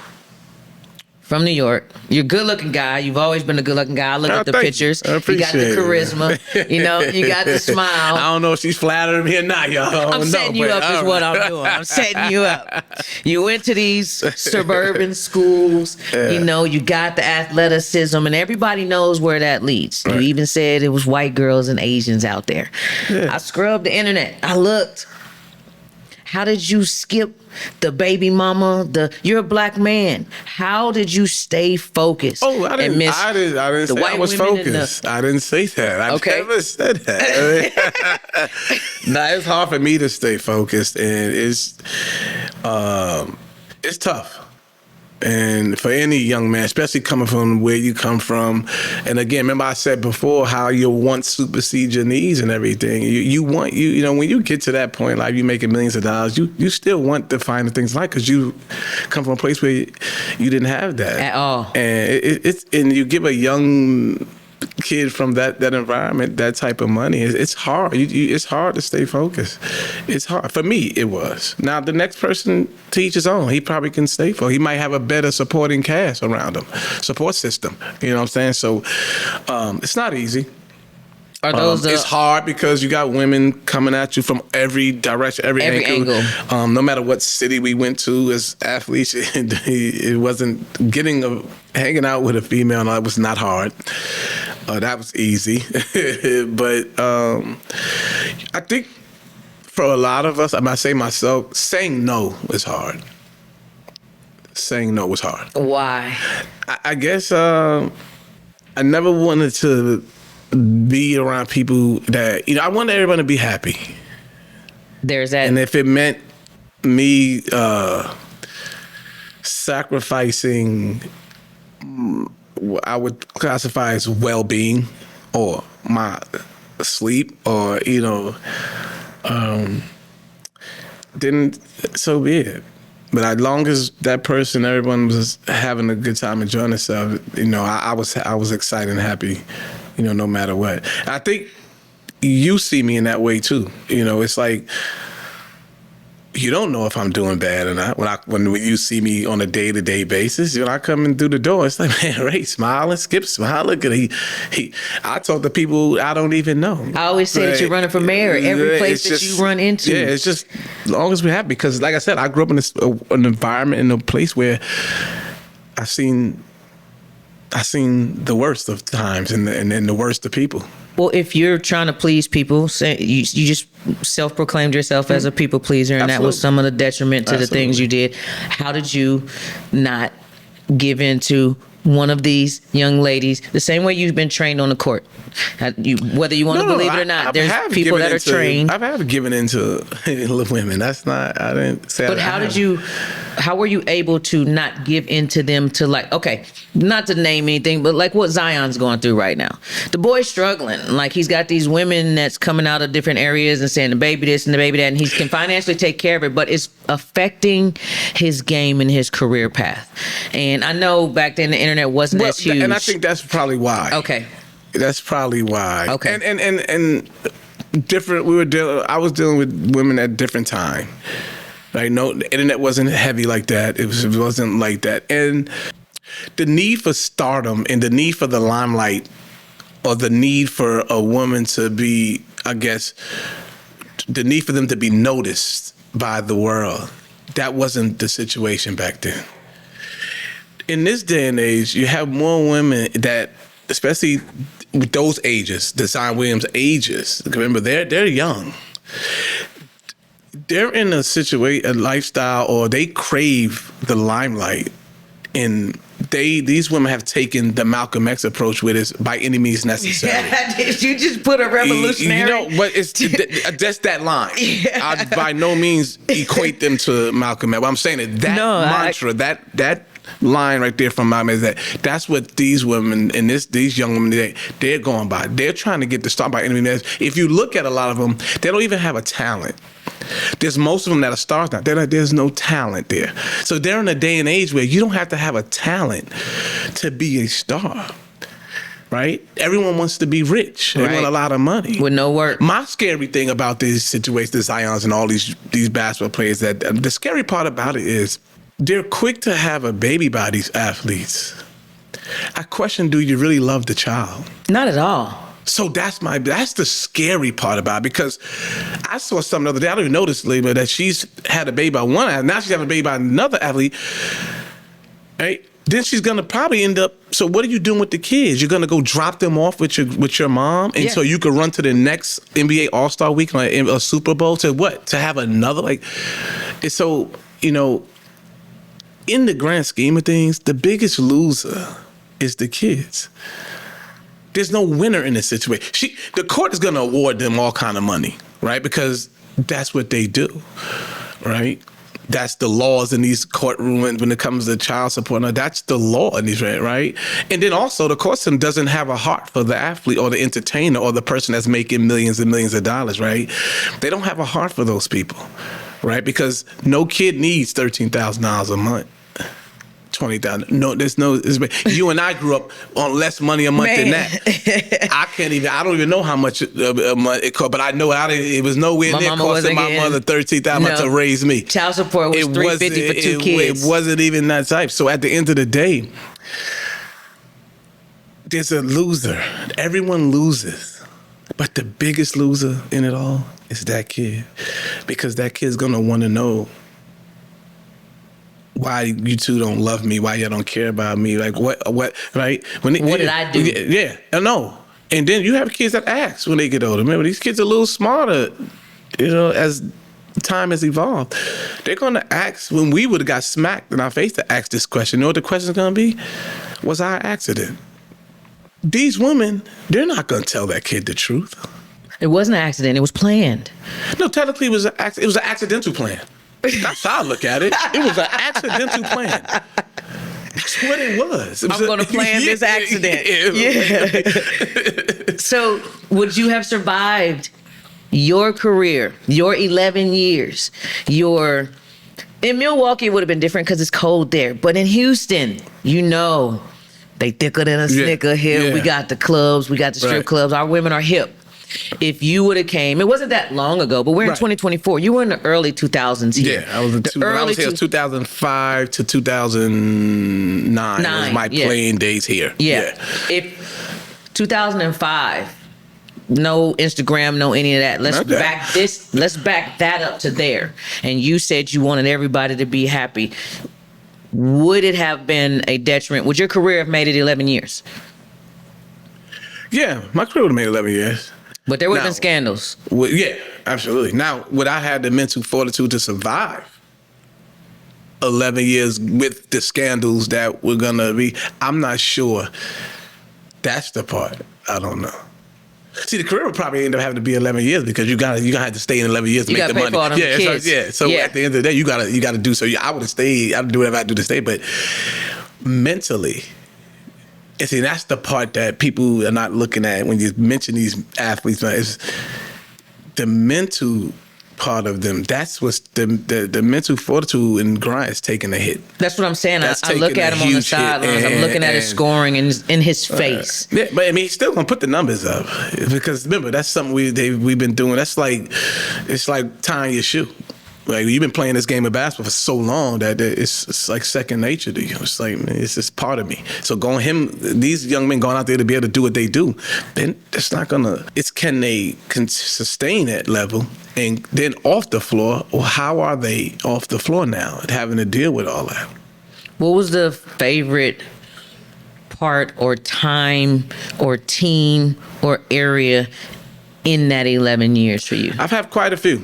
From New York, you're a good-looking guy. You've always been a good-looking guy. I look at the pictures. You got the charisma. You got the smile. I don't know if she's flattering me or not, y'all. I'm setting you up is what I'm doing. I'm setting you up. You went to these suburban schools. Yeah. You got the athleticism, and everybody knows where that leads. Right. You even said it was white girls and Asians out there. Yeah. I scrubbed the internet. I looked. How did you skip the baby mama? You're a black man. How did you stay focused? Oh, I didn't say I was focused. I didn't say that. I never said that. It's hard for me to stay focused, and it's tough. And for any young man, especially coming from where you come from, and again, remember I said before how your wants supersede your needs and everything. You want when you get to that point, like you making millions of dollars, you still want to find the things like, because you come from a place where you didn't have that at all. And and you give a young kid from that environment that type of money, it's hard. It's hard to stay focused. It's hard. For me, it was. Now, the next person to each his own. He probably can stay focused. He might have a better supporting cast around him, support system. You know what I'm saying? So it's not easy. Are those it's hard because you got women coming at you from every direction, every angle. No matter what city we went to as athletes, it wasn't hanging out with a female. No, it was not hard. That was easy. But I think for a lot of us, I might say myself, saying no is hard. Saying no was hard. Why? I guess I never wanted to be around people that, I wanted everyone to be happy. There's that. And if it meant me sacrificing what I would classify as well-being or my sleep or, then so be it. But as long as that person, everyone was having a good time, enjoying themselves, I was excited and happy, no matter what. I think you see me in that way too. It's like you don't know if I'm doing bad or not. When you see me on a day-to-day basis, I come in through the door. It's like, man, Ray smiling, Skip smiling. Look at he. I talk to people I don't even know. I always say that you're running for mayor. Every place that you run into. Yeah, it's just as long as we're happy. Because, like I said, I grew up in an environment, in a place where I've seen the worst of times and the worst of people. Well, if you're trying to please people, say you just self-proclaimed yourself as a people pleaser, and Absolutely. that was some of the detriment to Absolutely. the things you did. How did you not give in to one of these young ladies the same way you've been trained on the court? Whether you want to believe it or not, there's people that are trained. I've given into women. That's not. I didn't say. But how were you able to not give into them to, like, okay, not to name anything, but like what Zion's going through right now? The boy's struggling. Like, he's got these women that's coming out of different areas and saying the baby this and the baby that, and he can financially take care of it, but it's affecting his game and his career path. And I know back then the internet wasn't as huge. And I think that's probably why. Okay. That's probably why. Okay. And different. I was dealing with women at different time. Like, no, the internet wasn't heavy like that. It wasn't like that. And the need for stardom and the need for the limelight, or the need for a woman to be, I guess, the need for them to be noticed by the world, that wasn't the situation back then. In this day and age, you have more women that, especially with those ages, the Zion Williams ages, remember, they're young. They're in a lifestyle, or they crave the limelight, and these women have taken the Malcolm X approach with it, by any means necessary. Did you just put a revolutionary? But it's just that line. Yeah. I by no means equate them to Malcolm X. But I'm saying that mantra, that line right there from Malcolm X, that's what these women and these young women, they're going by. They're trying to get the start by any means. If you look at a lot of them, they don't even have a talent. There's most of them that are stars now. There's no talent there. So they're in a day and age where you don't have to have a talent to be a star, right? Everyone wants to be rich. They want a lot of money. With no work. My scary thing about these situations, the Zions and all these basketball players, that the scary part about it is they're quick to have a baby by these athletes. I question, do you really love the child? Not at all. So that's the scary part about it, because I saw something the other day, I don't even know this lady, that she's had a baby by one athlete, now she's having a baby by another athlete, right? Then she's gonna probably end up, so what are you doing with the kids? You're gonna go drop them off with your mom, and so you can run to the next NBA All-Star Weekend, a Super Bowl, to what? To have another, like, it's so, in the grand scheme of things, the biggest loser is the kids. There's no winner in this situation. The court is going to award them all kind of money, right? Because that's what they do, right? That's the laws in these courtrooms when it comes to child support. Now, that's the law in these, right? And then also the court system doesn't have a heart for the athlete or the entertainer or the person that's making millions and millions of dollars, right? They don't have a heart for those people, right? Because no kid needs $13,000 a month. 20,000. No, you and I grew up on less money a month than that. I don't even know how much a month it cost, but I know it was nowhere near costing my mother $13,000 to raise me. Child support was $350 for two kids. It wasn't even that type. So at the end of the day, there's a loser. Everyone loses. But the biggest loser in it all is that kid, because that kid's gonna want to know why you two don't love me, why y'all don't care about me, like what, right? What did I do? Yeah, I know. And then you have kids that ask when they get older. Remember, these kids are a little smarter, as time has evolved. They're gonna ask, when we would have got smacked in our face to ask this question. You know what the question's gonna be? Was I an accident? These women, they're not gonna tell that kid the truth. It wasn't an accident. It was planned. No, technically it was an accidental plan. That's how I look at it. It was an accidental plan. That's what it was. I'm going to plan this accident. Yeah. So, would you have survived your career, your 11 years, in Milwaukee, it would have been different because it's cold there. But in Houston, they thicker than a snicker here. Yeah. We got the clubs, we got the strip clubs. Our women are hip. If you would have came, it wasn't that long ago, but we're in 2024. You were in the early 2000s here. Yeah, I was in 2005 to 2009 was my playing days here. Yeah. If 2005, no Instagram, no any of that. Let's back that up to there. And you said you wanted everybody to be happy. Would it have been a detriment? Would your career have made it 11 years? Yeah, my career would have made 11 years. But there would have been scandals. Yeah, absolutely. Now, would I have the mental fortitude to survive 11 years with the scandals that were going to be? I'm not sure. That's the part. I don't know. See, the career would probably end up having to be 11 years because you gotta have to stay in 11 years to make the money. For all them kids. So at the end of the day, you gotta do. So I would have stayed. I would do whatever I do to stay. But mentally, and see, that's the part that people are not looking at when you mention these athletes. Is the mental part of them. That's what's the mental fortitude and grind is taking a hit. That's what I'm saying. I look at him on the sidelines. I'm looking at his scoring and in his face. Yeah, but I mean, he's still gonna put the numbers up because remember that's something we've been doing. It's like tying your shoe. Like you've been playing this game of basketball for so long that it's like second nature to you. It's like, man, it's just part of me. So these young men going out there to be able to do what they do, then it's not gonna. Can they sustain that level? And then off the floor, or how are they off the floor now and having to deal with all that? What was the favorite part or time or team or area in that 11 years for you? I've had quite a few.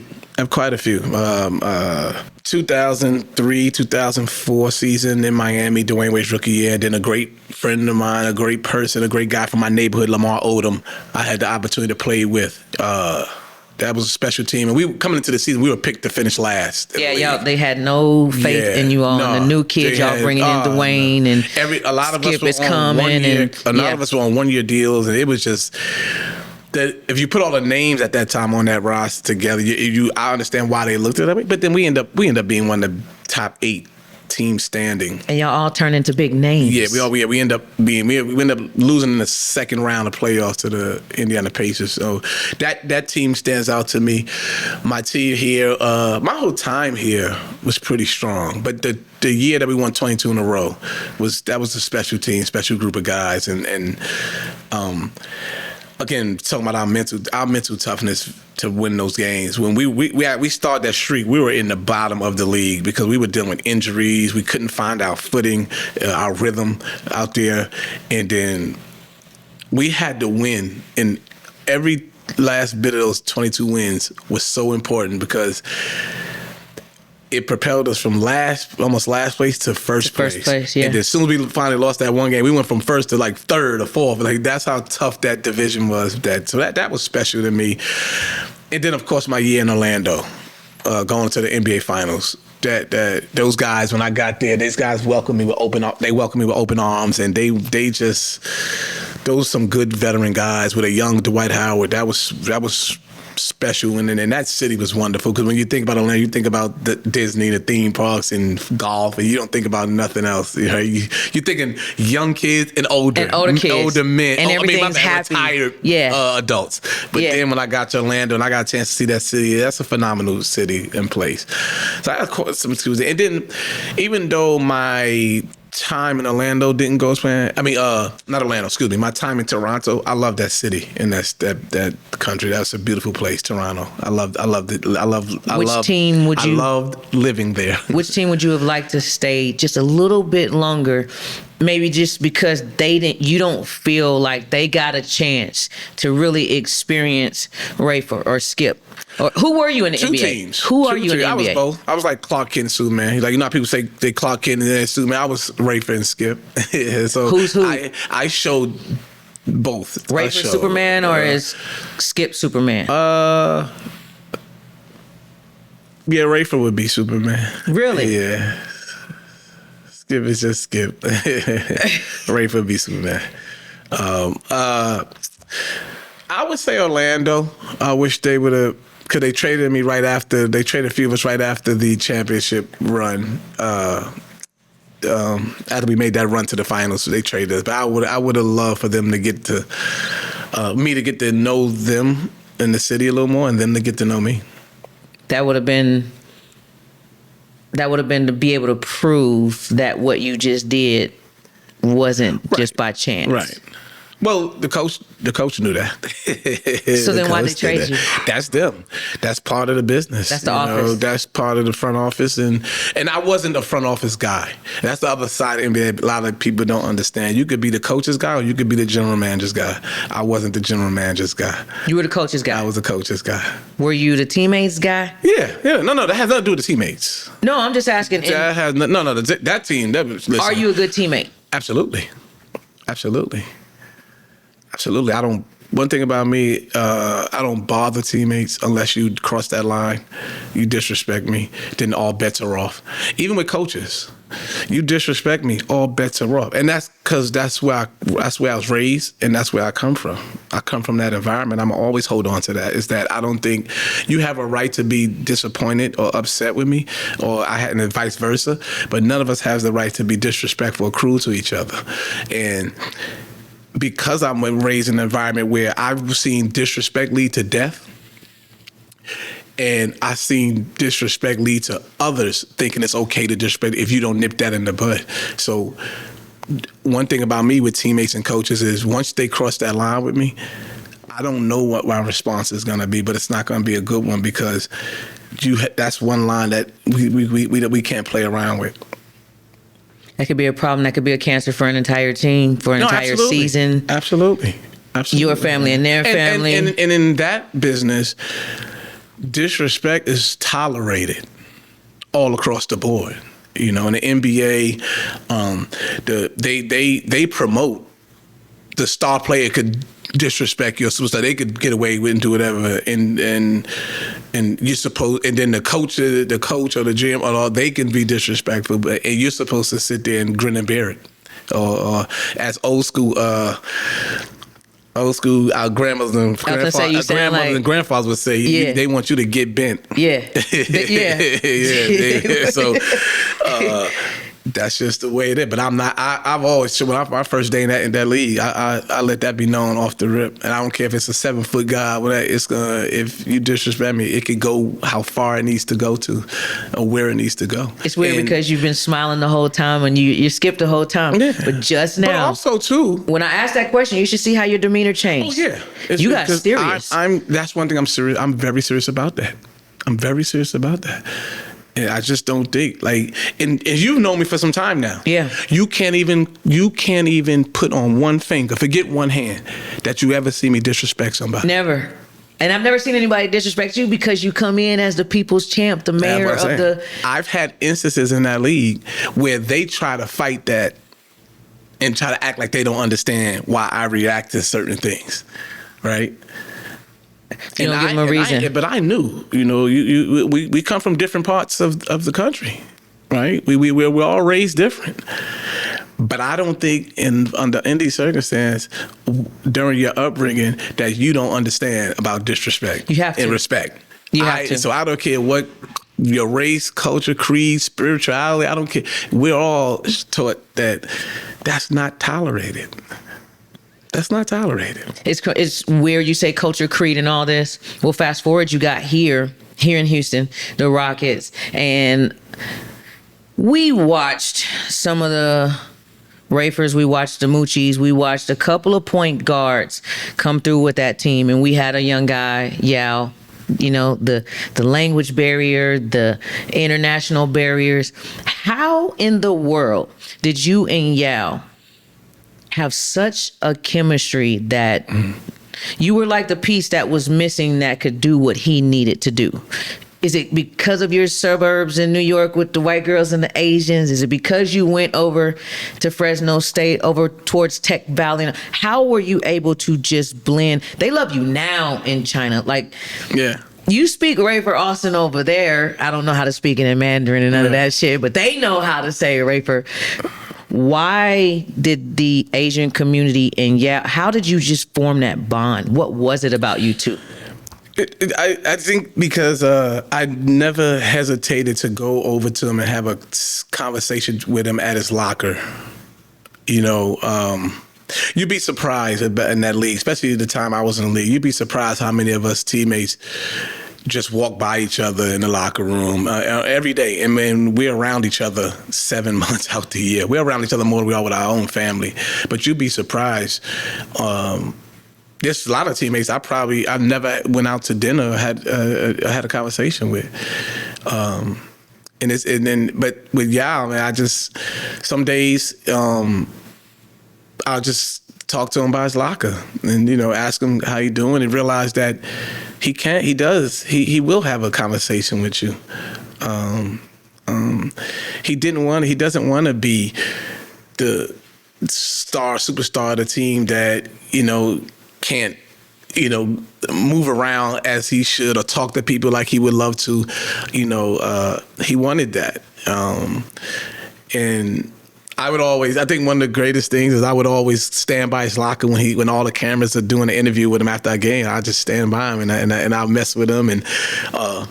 2003, 2004 season in Miami, Dwayne Wade's rookie year. Then a great friend of mine, a great person, a great guy from my neighborhood, Lamar Odom, I had the opportunity to play with. That was a special team. And we coming into the season, we were picked to finish last. Yeah, y'all, they had no faith in you all. No, and the new kids, y'all bringing in Dwayne and a lot of Skip us were on 1 year. A lot of us were on 1 year deals, and it was just that if you put all the names at that time on that roster together, I understand why they looked at it. But then we end up being one of the top 8 teams standing. And y'all all turn into big names. Yeah, we end up losing in the second round of playoffs to the Indiana Pacers. So that team stands out to me. My team here, my whole time here was pretty strong. But the year that we won 22 in a row was a special team, special group of guys, and again, talking about our mental toughness to win those games. When we started that streak, we were in the bottom of the league because we were dealing with injuries. We couldn't find our footing, our rhythm out there. And then we had to win. And every last bit of those 22 wins was so important because it propelled us from almost last place to first place. First place, yeah. And as soon as we finally lost that one game, we went from first to like third or fourth. Like that's how tough that division was. So that was special to me. And then of course my year in Orlando, going to the NBA Finals. That those guys, when I got there, these guys welcomed me with open arms, and they just, those some good veteran guys with a young Dwight Howard. That was special, and that city was wonderful because when you think about Orlando, you think about the Disney, the theme parks, and golf, and you don't think about nothing else. You know, you're thinking young kids and older kids, older men, and everything's happy. Retired adults. But then when I got to Orlando and I got a chance to see that city, that's a phenomenal city and place. So I had some excuses, and then even though my time in Orlando didn't go as planned. I mean, not Orlando, excuse me. My time in Toronto, I love that city and that country. That's a beautiful place, Toronto. I loved it. I loved living there. Which team would you have liked to stay just a little bit longer? Maybe just because you don't feel like they got a chance to really experience Rafer or Skip. Or who were you in the Two NBA? teams. Who are you in the NBA? I was both. I was like Clark Kent and Superman. Like, you know how people say they Clark Kent and then Superman. I was Rafer and Skip. So who's who? I showed both. Rafer Superman or is Skip Superman? Yeah, Rafer would be Superman. Really? Yeah. Skip is just Skip. Rafer would be Superman. I would say Orlando. I wish they would have, because they traded me right after, they traded a few of us right after the championship run. After we made that run to the finals, they traded us. But I would have loved for them to get to, me to get to know them in the city a little more and them to get to know me. That would have been to be able to prove that what you just did wasn't just by chance. Right. Well, the coach knew that. So then why they trade you? That's them. That's part of the business. That's the office. That's part of the front office, and I wasn't a front office guy. That's the other side of NBA. A lot of people don't understand. You could be the coach's guy, or you could be the general manager's guy. I wasn't the general manager's guy. You were the coach's guy. I was the coach's guy. Were you the teammates guy? Yeah. No, that has nothing to do with the teammates. No, I'm just asking. That has that team. Listen, are you a good teammate? Absolutely. One thing about me, I don't bother teammates unless you cross that line. You disrespect me, then all bets are off. Even with coaches, you disrespect me, all bets are off. And that's because that's where I was raised, and that's where I come from. I come from that environment. I'm always hold on to that. Is that I don't think you have a right to be disappointed or upset with me, and vice versa. But none of us has the right to be disrespectful or cruel to each other. And because I'm raised in an environment where I've seen disrespect lead to death, and I've seen disrespect lead to others thinking it's okay to disrespect if you don't nip that in the bud. So one thing about me with teammates and coaches is once they cross that line with me, I don't know what my response is going to be, but it's not going to be a good one because that's one line that we can't play around with. That could be a problem. That could be a cancer for an entire team, for an entire season. Absolutely. Your family and their family. And in that business, disrespect is tolerated all across the board. You know, in the NBA, they promote the star player could disrespect your superstar. They could get away with and do whatever, and you're supposed, and then the coach or the GM, or they can be disrespectful, but and you're supposed to sit there and grin and bear it, or as old school. Our grandmothers and grandfathers would say, they want you to get bent. Yeah. So that's just the way it is. But I'm not. I've always, when my first day in that league, I let that be known off the rip. And I don't care if it's a 7-foot guy. It's gonna. If you disrespect me, it could go how far it needs to go to, or where it needs to go. It's weird because you've been smiling the whole time and you skipped the whole time. Yeah. But just now, but also too, when I asked that question, you should see how your demeanor changed. Oh yeah, you got serious. That's one thing I'm serious. I'm very serious about that. And I just don't think and you've known me for some time now. Yeah. You can't even put on one finger, forget one hand, that you ever see me disrespect somebody. Never. And I've never seen anybody disrespect you because you come in as the people's champ, the mayor of the. I've had instances in that league where they try to fight that and try to act like they don't understand why I react to certain things, right? You don't give them a reason. But I knew, we come from different parts of the country, right? We're all raised different. But I don't think under any circumstance during your upbringing that you don't understand about disrespect. You have to. And respect. You have to. So I don't care what your race, culture, creed, spirituality, I don't care. We're all taught that that's not tolerated. That's not tolerated. It's weird you say culture, creed, and all this. Well, fast forward, you got here in Houston, the Rockets, and We watched some of the Rafers, we watched the Moochies, we watched a couple of point guards come through with that team, and we had a young guy, Yao. You know, the language barrier, the international barriers. How in the world did you and Yao have such a chemistry that you were like the piece that was missing that could do what he needed to do? Is it because of your suburbs in New York with the white girls and the Asians? Is it because you went over to Fresno State, over towards Tech Valley? How were you able to just blend? They love you now in China. Like, Yeah. you speak Rafer Alston over there. I don't know how to speak it in Mandarin and none of that shit, but they know how to say Rafer. Why did the Asian community and how did you just form that bond? What was it about you two? I think because I never hesitated to go over to him and have a conversation with him at his locker. You know, you'd be surprised in that league, especially the time I was in the league. You'd be surprised how many of us teammates just walk by each other in the locker room every day. And man, we're around each other 7 months out the year. We're around each other more than we are with our own family. But you'd be surprised. There's a lot of teammates I never went out to dinner, had a conversation with. But with Yao, man, I just, some days, I'll just talk to him by his locker and, you know, ask him how you doing and realize that he will have a conversation with you. He doesn't want to be the superstar of the team that, you know, can't, you know, move around as he should or talk to people like he would love to. You know, he wanted that. And I think one of the greatest things is I would always stand by his locker when all the cameras are doing an interview with him after a game. I just stand by him and I'll mess with him. And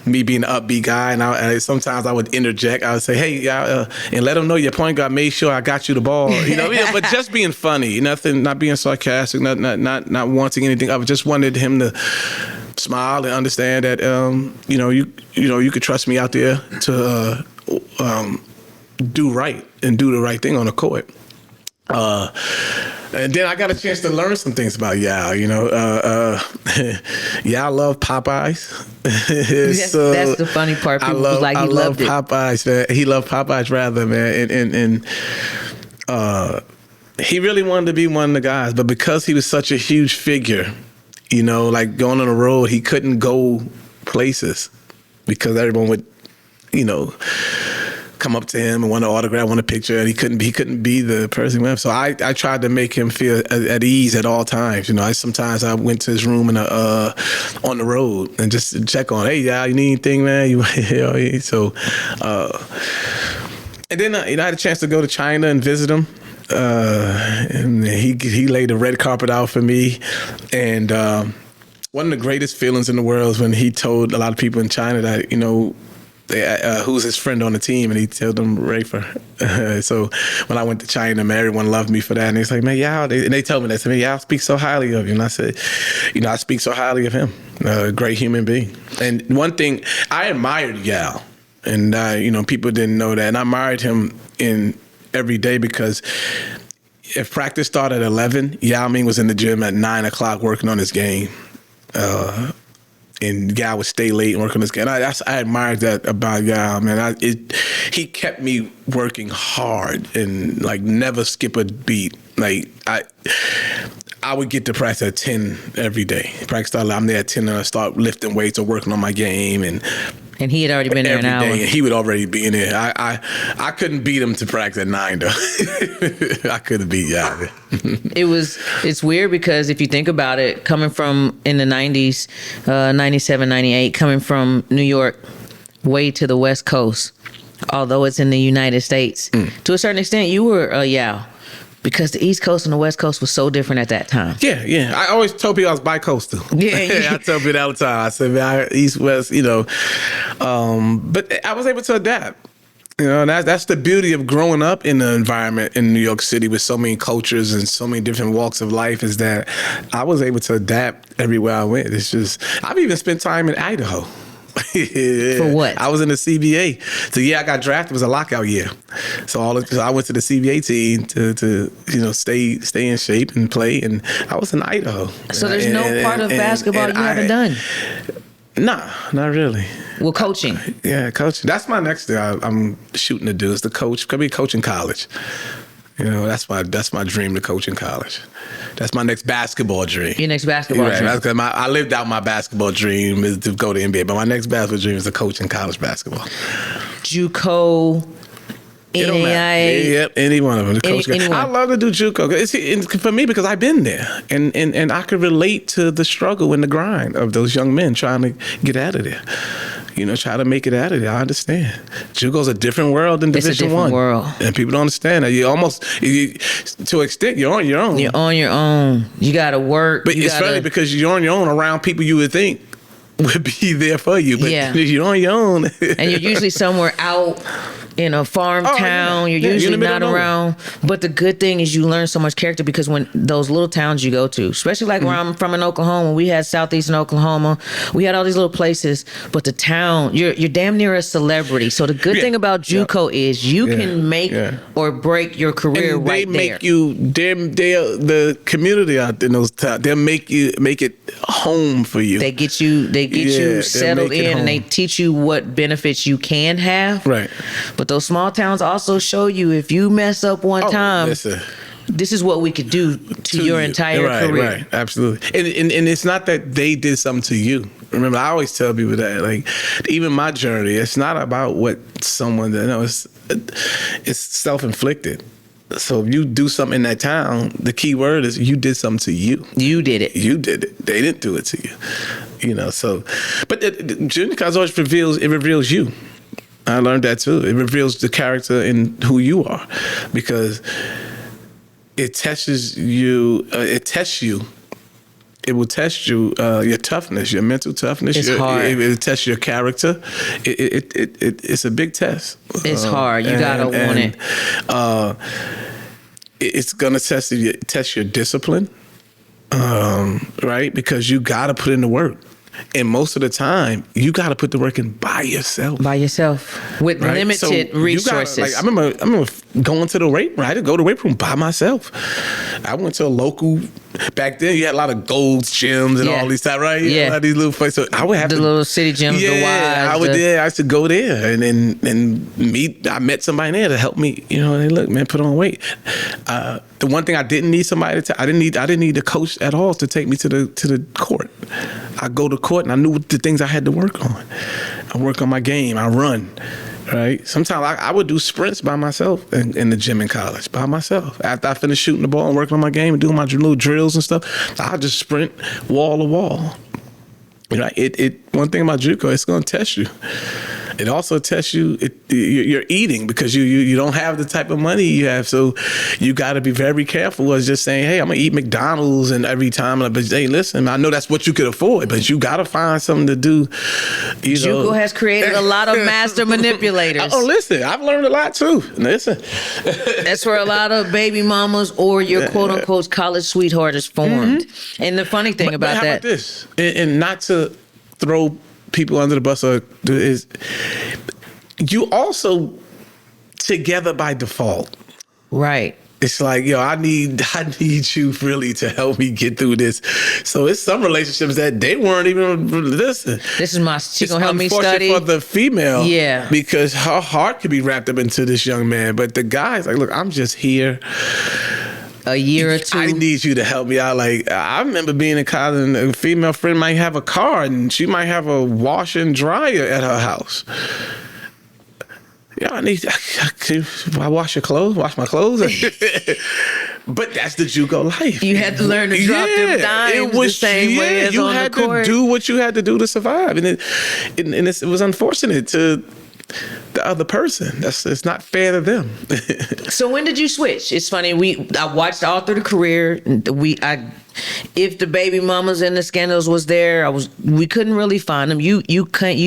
me being an upbeat guy, and sometimes I would interject. I would say, "Hey, and let him know your point guard made sure I got you the ball." You know, but just being funny, not being sarcastic, not wanting anything. I just wanted him to smile and understand that you could trust me out there to do right and do the right thing on the court. And then I got a chance to learn some things about Yao. You know, Yao loved Popeyes. So that's the funny part. People was like, he loved Popeyes, man. He loved Popeyes rather, man. And he really wanted to be one of the guys, but because he was such a huge figure, you know, like going on the road, he couldn't go places because everyone would, you know, come up to him and want an autograph, want a picture, and he couldn't be the person with him. So I tried to make him feel at ease at all times. You know, sometimes I went to his room and on the road and just to check on, hey, yeah, you need anything, man? So, and then I had a chance to go to China and visit him. And he laid the red carpet out for me, and one of the greatest feelings in the world is when he told a lot of people in China that, you know, who's his friend on the team, and he told them Rafer. So when I went to China, man, everyone loved me for that. And he's like, man, Yao, and they told me that. Yao speaks so highly of you. And I said, you know, I speak so highly of him. A great human being. And one thing, I admired Yao, and you know, people didn't know that. And I admired him in every day because if practice started at 11, Yao Ming was in the gym at 9 o'clock working on his game. And Yao would stay late and work on his game. I admired that about Yao, man. He kept me working hard and like never skip a beat. Like I would get to practice at 10 every day. Practice started, I'm there at 10 and I start lifting weights or working on my game. And he had already been there an hour. He would already be in there. I couldn't beat him to practice at 9 though. I couldn't beat Yao. It's weird because if you think about it, coming from in the 90s, 97, 98, coming from New York way to the West Coast, although it's in the United States, to a certain extent, you were a Yao. Because the East Coast and the West Coast was so different at that time. Yeah. I always told people I was bi-coastal. Yeah. I tell people all the time. I said, man, East, West, you know. But I was able to adapt. You know, and that's the beauty of growing up in the environment in New York City with so many cultures and so many different walks of life, is that I was able to adapt everywhere I went. It's just, I've even spent time in Idaho. Yeah. For what? I was in the CBA. The year I got drafted was a lockout year. So I went to the CBA team to stay in shape and play, and I was in Idaho. So there's no part of basketball you haven't done? Nah, not really. Well, coaching. Yeah, coaching. That's my next thing I'm shooting to do is to coach. Could be coaching college. That's my dream to coach in college. That's my next basketball dream. Your next basketball dream. That's 'cause I lived out my basketball dream is to go to NBA, but my next basketball dream is to coach in college basketball. JUCO, NAIA. Yep, any one of them. I love to do JUCO. It's for me because I've been there, and I could relate to the struggle and the grind of those young men trying to get out of there. Try to make it out of there. I understand. JUCO's a different world than Division I. It's a different world. And people don't understand that. To an extent, you're on your own. You're on your own. You got to work. But it's funny because you're on your own around people you would think would be there for you. But you're on your own. And you're usually somewhere out in a farm town. You're usually not around. But the good thing is you learn so much character because when those little towns you go to, especially like where I'm from in Oklahoma, we had southeastern Oklahoma. We had all these little places, but the town, you're damn near a celebrity. So the good thing about JUCO is you can make or break your career and right there. They're the community out in those towns. They'll make it home for you. They get you settled in and they teach you what benefits you can have. Right. But those small towns also show you if you mess up one time, this is what we could do to your entire career. Right, absolutely. And it's not that they did something to you. Remember, I always tell people that, like, even my journey, it's not about what someone, it's self-inflicted. So if you do something in that town, the key word is you did something to you. You did it. You did it. They didn't do it to you. But junior college always reveals you. I learned that too. It reveals the character and who you are because it tests you. It will test you, your toughness, your mental toughness. It's hard. It will test your character. It's a big test. It's hard. You gotta want it. It's gonna test your discipline, right? Because you gotta put in the work. And most of the time, you got to put the work in by yourself. With limited resources. I remember going to the weight room. I had to go to the weight room by myself. I went to a local. Back then, you had a lot of Gold's gyms and all these type, right? Yeah. A lot of these little places. So I would have the little city gyms. Yeah, the Y's, I used to go there and meet. I met somebody there to help me. They look, man, put on weight. The one thing I didn't need somebody to. I didn't need a coach at all to take me to the court. I go to court and I knew the things I had to work on. I work on my game. I run. Right. Sometimes I would do sprints by myself in the gym in college by myself. After I finished shooting the ball and working on my game and doing my little drills and stuff, I'll just sprint wall to wall. One thing about JUCO, it's going to test you. It also tests you. You're eating because you don't have the type of money you have, so you got to be very careful. As just saying, hey, I'm gonna eat McDonald's and every time. But hey, listen, I know that's what you could afford, but you got to find something to do. JUCO has created a lot of master manipulators. Oh, listen, I've learned a lot too. Listen, that's where a lot of baby mamas or your quote unquote college sweetheart is formed. Mm-hmm. And the funny thing about how that, about this, and not to throw people under the bus is you also together by default. Right. It's like, I need you really to help me get through this. So it's some relationships that they weren't even listen. She gonna help me study. For the female. Yeah. Because her heart could be wrapped up into this young man. But the guy's like, look, I'm just here. A year or two. I need you to help me out. Like, I remember being in college and a female friend might have a car and she might have a washer and dryer at her house. I wash my clothes. But that's the JUCO life. You had to learn to drop them dimes the same way as you on had the court. to do what you had to do to survive. And it was unfortunate to the other person. It's not fair to them. So when did you switch? It's funny. I watched all through the career. If the baby mamas and the scandals was there, we couldn't really find them. You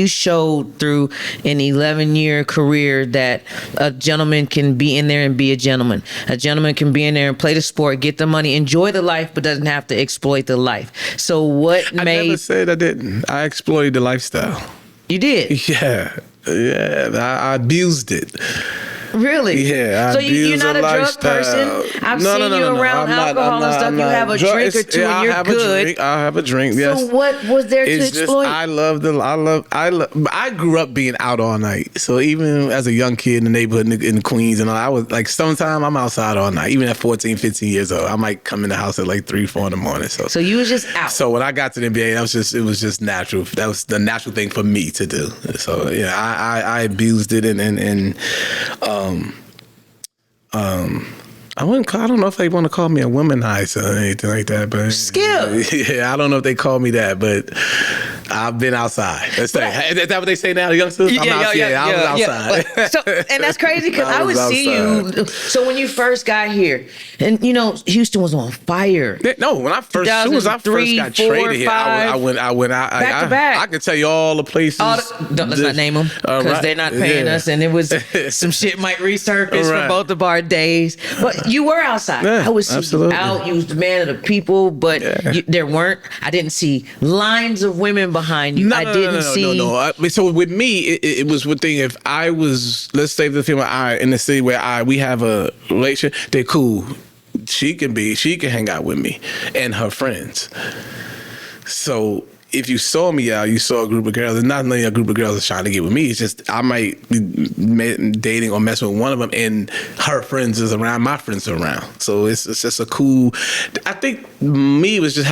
showed through an 11-year career that a gentleman can be in there and be a gentleman. A gentleman can be in there and play the sport, get the money, enjoy the life, but doesn't have to exploit the life. So what I never said I didn't. I exploited the lifestyle. You did? Yeah. I abused it. Really? Yeah, so you're not a drug person? I've seen you around alcohol and stuff. You have a drink or two and you're good. I have a drink, yes. So what was there to exploit? I grew up being out all night. So even as a young kid in the neighborhood in Queens and all, I was like, sometimes I'm outside all night. Even at 14, 15 years old, I might come in the house at like 3, 4 in the morning. So you was just out. So when I got to the NBA, it was just natural. That was the natural thing for me to do. So yeah, I abused it and I don't know if they want to call me a womanizer or anything like that, but Skip. Yeah, I don't know if they call me that, but I've been outside. Is that what they say now, the youngsters? I was outside. So, and that's crazy because I would see you. So when you first got here, and Houston was on fire. No, when I first, as soon as I first got traded here, I went out. Back to back. I could tell you all the places. Let's not name them because they're not paying us, and it was some shit might resurface from both of our days. But you were outside. Yeah, I was absolutely. out. You was the man of the people, but there weren't. I didn't see lines of women behind you. I didn't see. So with me, it was one thing. If I was, let's say the female in the city where we have a relationship, they're cool. She can hang out with me and her friends. So if you saw me out, you saw a group of girls. There's not only a group of girls that's trying to get with me. It's just I might be dating or messing with one of them, and her friends is around. My friends are around. So it's just a cool. I think me was just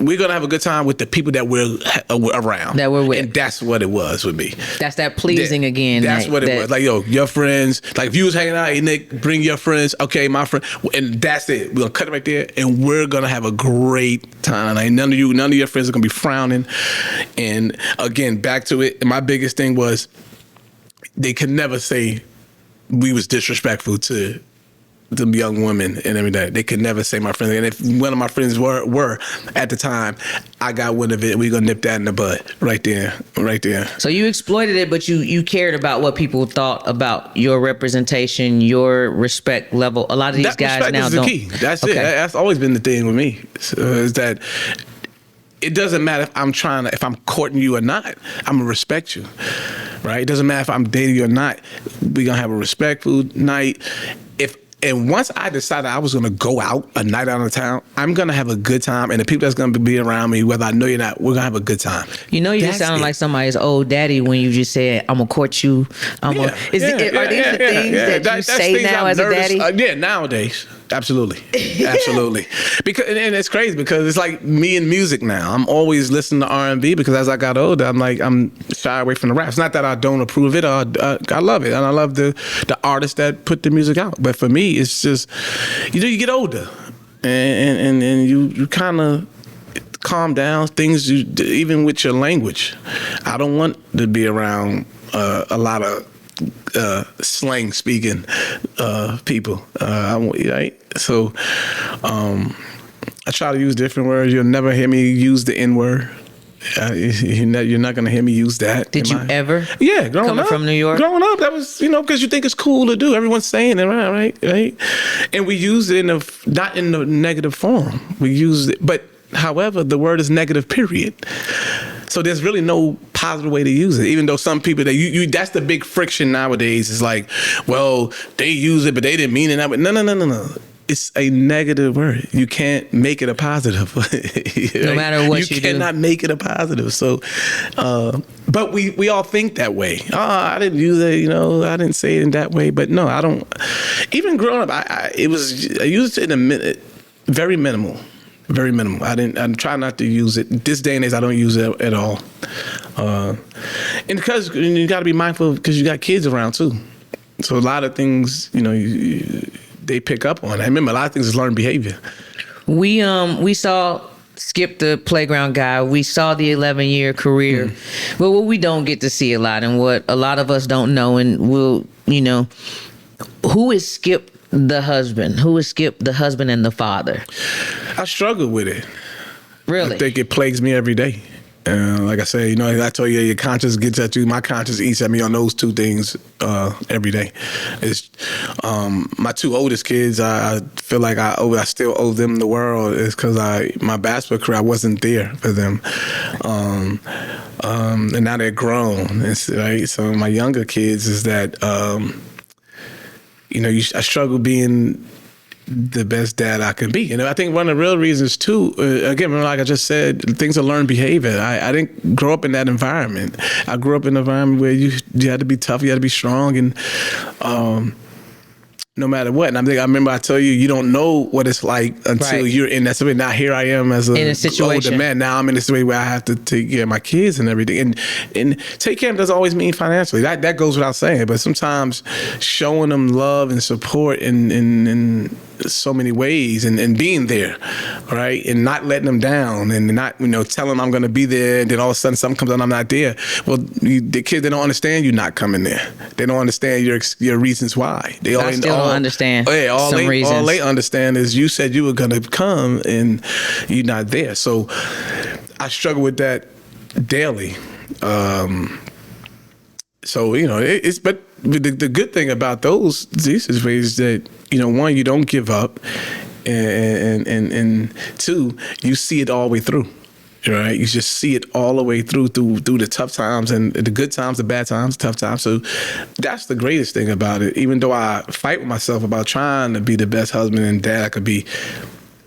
we're gonna have a good time with the people that we're around. That we're with, and that's what it was with me. That's that pleasing again. That's what it was. Like your friends. Like if you was hanging out, hey Nick, bring your friends. Okay, my friend, and that's it. We're gonna cut it right there, and we're gonna have a great time. Like none of your friends are gonna be frowning. And again, back to it, my biggest thing was they could never say we was disrespectful to the young women and everything. They could never say my friends. And if one of my friends were at the time, I got wind of it. We gonna nip that in the bud right there. So you exploited it, but you cared about what people thought about your representation, your respect level. A lot of these guys now don't. Key. That's it. That's always been the thing with me. Is that it doesn't matter if I'm courting you or not, I'm gonna respect you, right? It doesn't matter if I'm dating you or not. We're gonna have a respectful night. And once I decided I was gonna go out a night out of town, I'm gonna have a good time, and the people that's gonna be around me, whether I know you or not, we're gonna have a good time. You just sound like somebody's old daddy when you just said, "I'm gonna court you." Are these the things that you say now as a daddy? Nowadays. Absolutely. Because and it's crazy because it's like me and music now. I'm always listening to R&B because as I got older, I'm shy away from the rap. It's not that I don't approve it. I love it, and I love the artists that put the music out. But for me, it's just you get older, and you kind of calm down things. Even with your language, I don't want to be around a lot of slang speaking people. Right? So I try to use different words. You'll never hear me use the N-word. You're not going to hear me use that. Did you ever? Yeah, growing up. From New York? Growing up, that was, because you think it's cool to do. Everyone's saying it, right? And we use it not in the negative form. We use it, but however, the word is negative, period. So there's really no positive way to use it, even though some people that's the big friction nowadays. It's like, well, they use it, but they didn't mean it. No. It's a negative word. You can't make it a positive. No matter what you do. You cannot make it a positive. So, but we all think that way. Oh, I didn't use it, I didn't say it in that way. But no, I don't. Even growing up, I used it in very minimal. Very minimal. I try not to use it. This day and age, I don't use it at all. And because you got to be mindful because you got kids around too. So a lot of things, they pick up on. I remember a lot of things is learned behavior. We saw Skip the playground guy. We saw the 11-year career. But what we don't get to see a lot and what a lot of us don't know and who is Skip the husband? Who is Skip the husband and the father? I struggle with it. Really? I think it plagues me every day. Like I say, I told you, your conscience gets at you. My conscience eats at me on those two things every day. It's my two oldest kids. I feel like I still owe them the world. Is because my basketball career, I wasn't there for them, and now they're grown. Right. So my younger kids is that I struggle being the best dad I can be. And I think one of the real reasons too, again, like I just said, things are learned behavior. I didn't grow up in that environment. I grew up in an environment where you had to be tough, you had to be strong, and no matter what. And I remember I tell you don't know what it's like until you're in that situation. Now here I am as a older man. Now I'm in a situation where I have to take care of my kids and everything. And take care of them doesn't always mean financially. That goes without saying. But sometimes showing them love and support in so many ways and being there, right? And not letting them down and not, telling them I'm going to be there, and then all of a sudden something comes out and I'm not there. Well, the kids, they don't understand you not coming there. They don't understand your reasons why. I still don't understand some reasons. All they understand is you said you were going to come and you're not there. So I struggle with that daily. So, but the good thing about these is that, one, you don't give up, and two, you see it all the way through, right? You just see it all the way through the tough times and the good times, the bad times, the tough times. So that's the greatest thing about it. Even though I fight with myself about trying to be the best husband and dad I could be,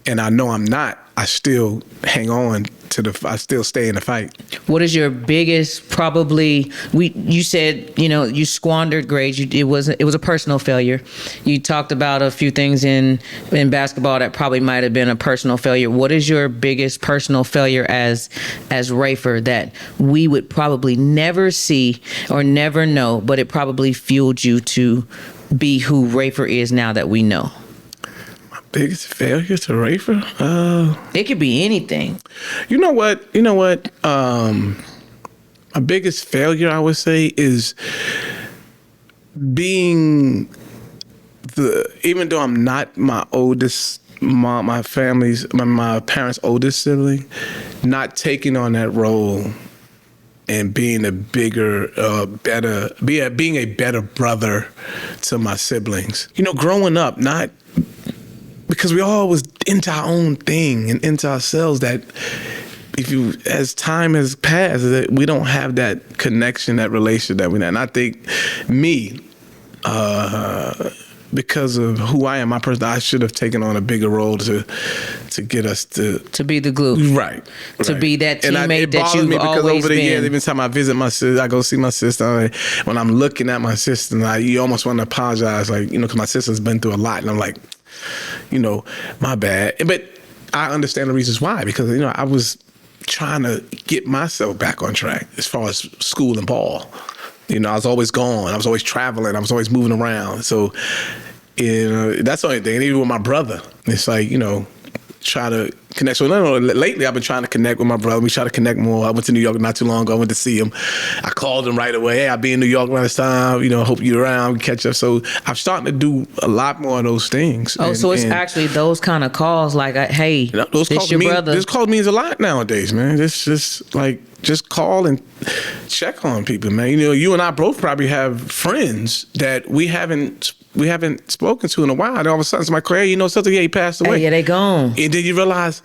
and I know I'm not, I still hang on I still stay in the fight. What is your biggest, you said, you squandered grades. It was a personal failure. You talked about a few things in basketball that probably might have been a personal failure. What is your biggest personal failure as Rafer that we would probably never see or never know, but it probably fueled you to be who Rafer is now that we know? Biggest failure to Rafer? It could be anything. You know what? My biggest failure, I would say, is being even though I'm not my oldest, my parents' oldest sibling, not taking on that role and being a bigger, being a better brother to my siblings. Growing up, not because we all was into our own thing and into ourselves, that as time has passed, that we don't have that connection, that relationship that we have. And I think because of who I am, my person, I should have taken on a bigger role to get us to be the glue, right? To be that teammate that you've me because always over the been. years, every time I visit my sister, I go see my sister. When I'm looking at my sister, you almost want to apologize, because my sister's been through a lot, and I'm like, my bad. But I understand the reasons why, because I was trying to get myself back on track as far as school and ball. I was always gone. I was always traveling. I was always moving around. So, that's the only thing. And even with my brother, it's like, try to connect. So lately I've been trying to connect with my brother. We try to connect more. I went to New York not too long ago. I went to see him. I called him right away. Hey, I'll be in New York around this time. Hope you're around. We catch up. So I'm starting to do a lot more of those things. Oh, so it's actually those kind of calls like, hey, those this calls your brother. This call means a lot nowadays, man. Just call and check on people, man. You and I both probably have friends that we haven't spoken to in a while. And all of a sudden, somebody call, hey, something, he passed away. Hey, yeah, they gone. And then you realize,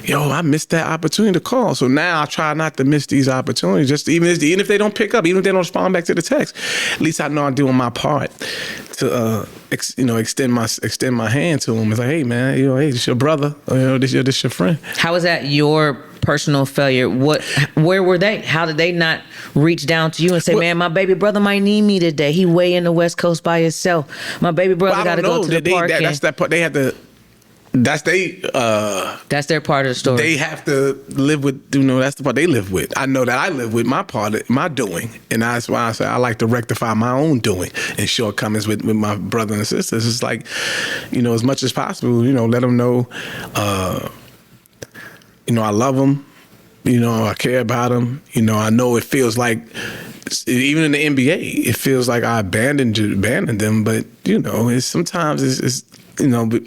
I missed that opportunity to call. So now I try not to miss these opportunities. Just even if they don't pick up, even if they don't respond back to the text, at least I know I'm doing my part to extend my hand to them. It's like, hey, man, hey, this your brother. This your friend. How is that your personal failure? Where were they? How did they not reach down to you and say, man, my baby brother might need me today. He way in the West Coast by himself. My baby brother got to go to the park. That's that part. They have to. That's their part of the story. They have to live with. That's the part they live with. I know that I live with my part, my doing, and that's why I say I like to rectify my own doing and shortcomings with my brother and sisters. It's like, as much as possible, let them know. I love them. I care about them. I know it feels like, even in the NBA, it feels like I abandoned them. But sometimes it's but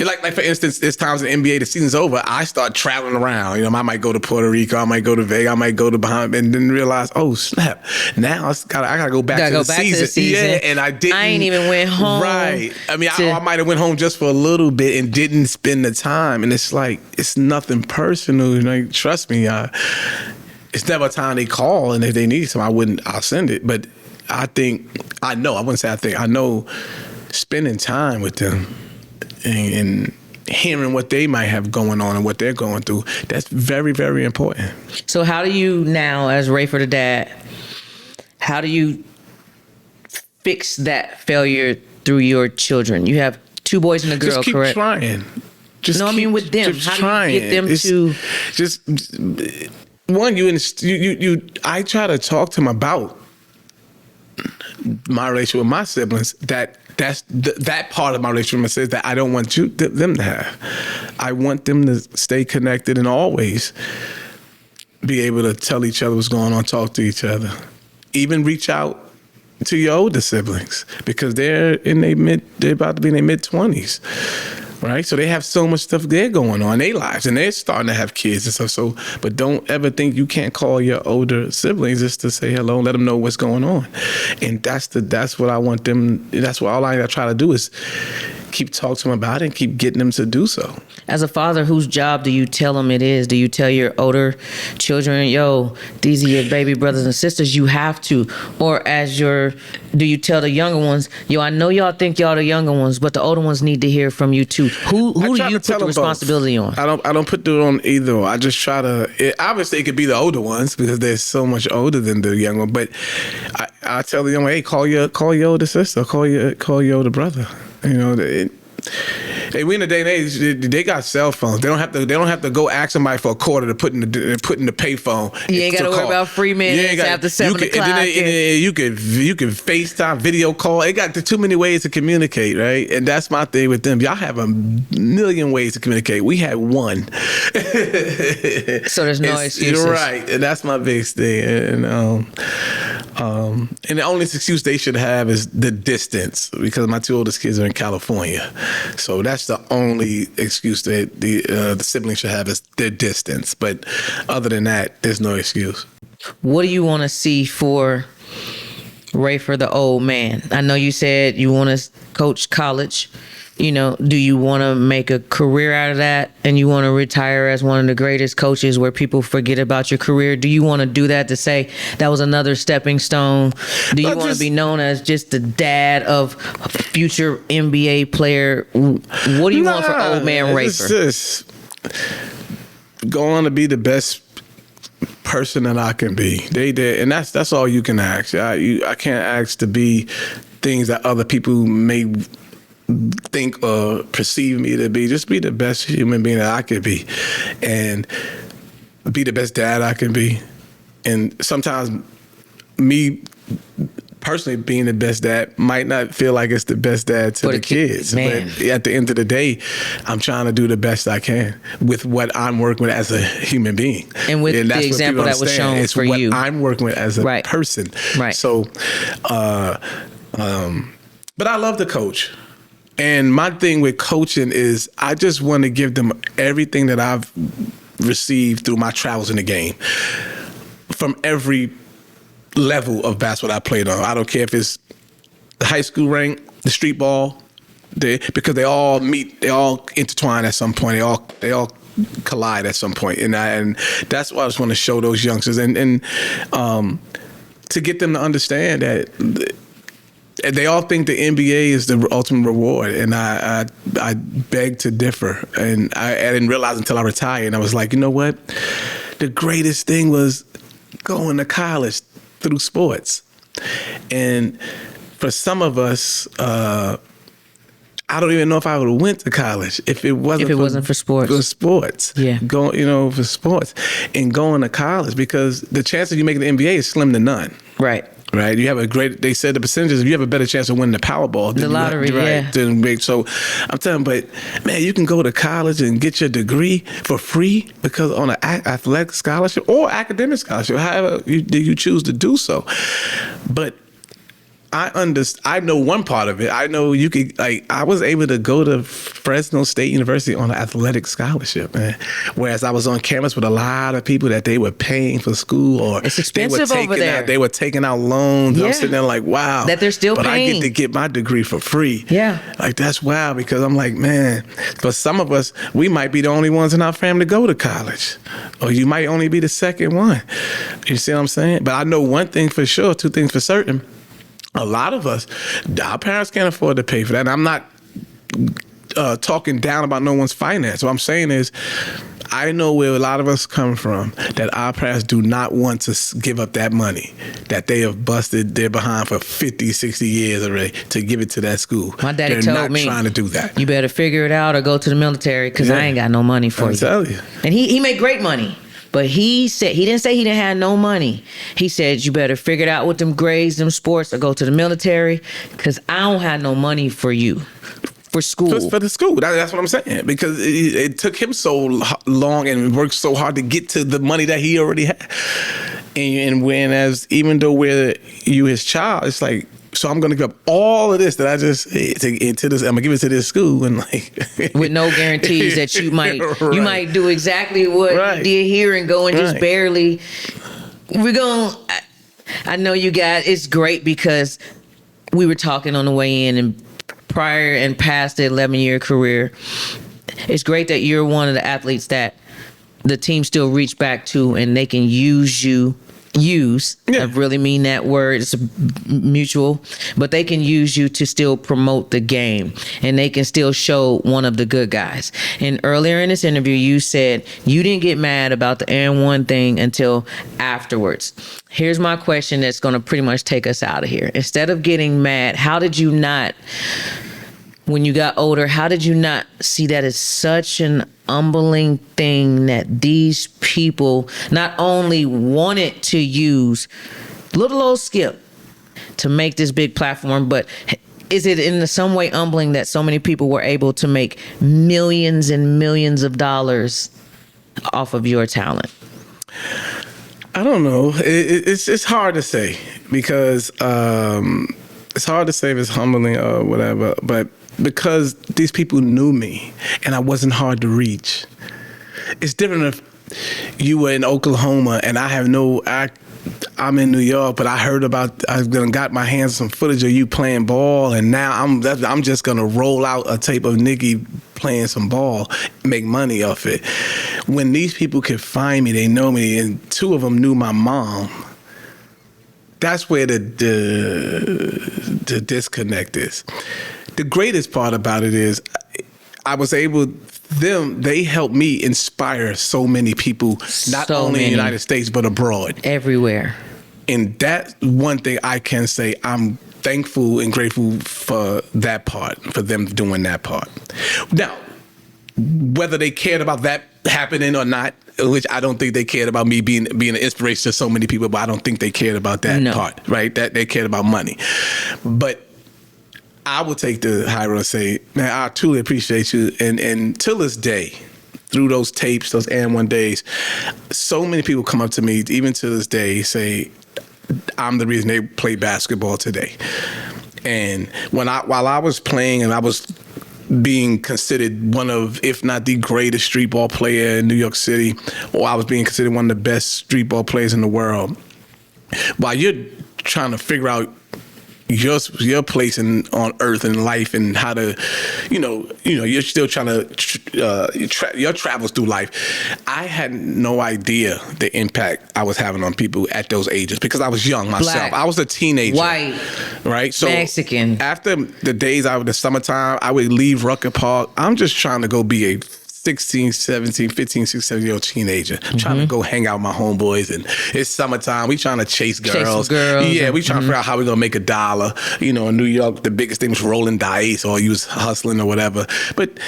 like for instance, there's times in the NBA, the season's over, I start traveling around. I might go to Puerto Rico, I might go to Vegas, I might go to Bahamas, and then realize, oh snap, now I gotta go back to the season. Yeah, and I ain't even went home. Right. I mean, I might have went home just for a little bit and didn't spend the time. And it's like, it's nothing personal. Trust me, it's never a time they call, and if they need something, I'll send it. But I know spending time with them and hearing what they might have going on and what they're going through, that's very, very important. So how do you now, as Rafer the dad, how do you fix that failure through your children? You have 2 boys and a girl, just keep correct? Trying. With them. How do you get them to... I try to talk to them about my relationship with my siblings, that part of my relationship says that I don't want them to have. I want them to stay connected and always be able to tell each other what's going on, talk to each other, even reach out to your older siblings because they're about to be in their mid-20s. Right, so they have so much stuff there going on in their lives, and they're starting to have kids and stuff. So, but don't ever think you can't call your older siblings just to say hello and let them know what's going on. And that's what I want them. That's what all I try to do is keep talking to them about it and keep getting them to do so. As a father, whose job do you tell them it is? Do you tell your older children, yo, these are your baby brothers and sisters, you have to? Or do you tell the younger ones, yo, I know y'all think y'all the younger ones, but the older ones need to hear from you too. Who do you put the responsibility on? I don't put it on either. I just try to, obviously it could be the older ones because they're so much older than the young one, but I tell the young one, hey, call your older sister, call your older brother. Hey, we in the day and age, they got cell phones. They don't have to go ask somebody for a quarter to put in the payphone. You ain't got to worry about free minutes after 7 o'clock. You can FaceTime, video call. They got too many ways to communicate, right? And that's my thing with them. Y'all have a million ways to communicate. We had one. So there's no excuses. You're right, and that's my biggest thing. And the only excuse they should have is the distance because my 2 oldest kids are in California. So that's the only excuse that the siblings should have is their distance. But other than that, there's no excuse. What do you want to see for Rafer, the old man? I know you said you want to coach college. Do you want to make a career out of that and you want to retire as one of the greatest coaches where people forget about your career? Do you want to do that to say that was another stepping stone? Do you want to be known as just the dad of a future NBA player? What do you want for old man Rafer? Just go on to be the best person that I can be. And that's all you can ask. I can't ask to be things that other people may think or perceive me to be. Just be the best human being that I could be and be the best dad I can be. And sometimes me personally being the best dad might not feel like it's the best dad to the kids. Man. But at the end of the day, I'm trying to do the best I can with what I'm working with as a human being. And with the example that was shown it's for what you. I'm working with as a person. Right. So, but I love to coach. And my thing with coaching is I just want to give them everything that I've received through my travels in the game from every level of basketball I played on. I don't care if it's the high school rank, the street ball, because they all meet, they all intertwine at some point. They all collide at some point. And that's why I just want to show those youngsters and to get them to understand that they all think the NBA is the ultimate reward, and I beg to differ. And I didn't realize until I retired, and I was like, you know what? The greatest thing was going to college through sports. And for some of us, I don't even know if I would have went to college if it wasn't for sports. For sports, yeah. For sports and going to college, because the chance of you making the NBA is slim to none. Right. Right, you have they said the percentages, you have a better chance of winning the Powerball. The lottery, yeah. So I'm telling you, but man, you can go to college and get your degree for free because on an athletic scholarship or academic scholarship, however you choose to do so. But I know one part of it. I know you could, like, I was able to go to Fresno State University on an athletic scholarship, man. Whereas I was on campus with a lot of people that they were paying for school, or it's expensive over there. They were taking out loans. Yeah. I'm sitting there like, wow. That they're still but paying. I get to get my degree for free. Yeah. Like, that's wild, because I'm like, man, for some of us, we might be the only ones in our family to go to college. Or you might only be the second one. You see what I'm saying? But I know one thing for sure, two things for certain. A lot of us, our parents can't afford to pay for that. And I'm not talking down about no one's finance. What I'm saying is, I know where a lot of us come from, that our parents do not want to give up that money that they have busted their behind for 50, 60 years already to give it to that school. My daddy They're told not me, trying to do that. You better figure it out or go to the military, because I ain't got no money for you. Tell you. And he made great money. But he didn't say he didn't have no money. He said, you better figure it out with them grades, them sports, or go to the military, because I don't have no money for you. For school. For the school. That's what I'm saying. Because it took him so long and worked so hard to get to the money that he already had. And whereas, even though we're his child, it's like, so I'm going to give up all of this that I just into this. I'm going to give it to this school, and like with no guarantees that you might you might do exactly what you did here and go and just barely. We're going. I know you guys. It's great because we were talking on the way in, and prior and past the 11-year career, it's great that you're one of the athletes that the team still reach back to, and they can I really mean that word, it's mutual, but they can use you to still promote the game, and they can still show one of the good guys. And earlier in this interview, you said you didn't get mad about the and one thing until afterwards. Here's my question that's going to pretty much take us out of here. Instead of getting mad, how did you not, when you got older, how did you not see that as such an humbling thing that these people not only wanted to use little old Skip to make this big platform, but is it in some way humbling that so many people were able to make millions and millions of dollars off of your talent? I don't know. It's hard to say, because it's hard to say if it's humbling or whatever, but because these people knew me and I wasn't hard to reach. It's different if you were in Oklahoma and I'm in New York, but I've got my hands on some footage of you playing ball, and now I'm just gonna roll out a tape of Nikki playing some ball, make money off it. When these people could find me, they know me, and two of them knew my mom. That's where the disconnect is. The greatest part about it is they helped me inspire so many people, not only in the United States, but abroad. Everywhere. And that's one thing I can say. I'm thankful and grateful for that part, for them doing that part. Now, whether they cared about that happening or not, which I don't think they cared about me being an inspiration to so many people, but I don't think they cared about that part, right? That they cared about money. But I will take the high road and say, man, I truly appreciate you. And till this day, through those tapes, those and one days, so many people come up to me, even to this day, say, I'm the reason they play basketball today. And while I was playing and I was being considered one of, if not the greatest street ball player in New York City, or I was being considered one of the best street ball players in the world, while you're trying to figure out your place on earth and life and how to, you're still trying to, your travels through life. I had no idea the impact I was having on people at those ages, because I was young myself. Black, I was a teenager. White, right? So Mexican. After the days the summertime, I would leave Rucker Park. I'm just trying to go be a 16, 17, 15, 16, 17-year-old teenager. I'm trying to go hang out with my homeboys, and it's summertime. We trying to chase girls. Yeah, we trying to figure out how we gonna make $1. In New York, the biggest thing was rolling dice, or you was hustling or whatever. But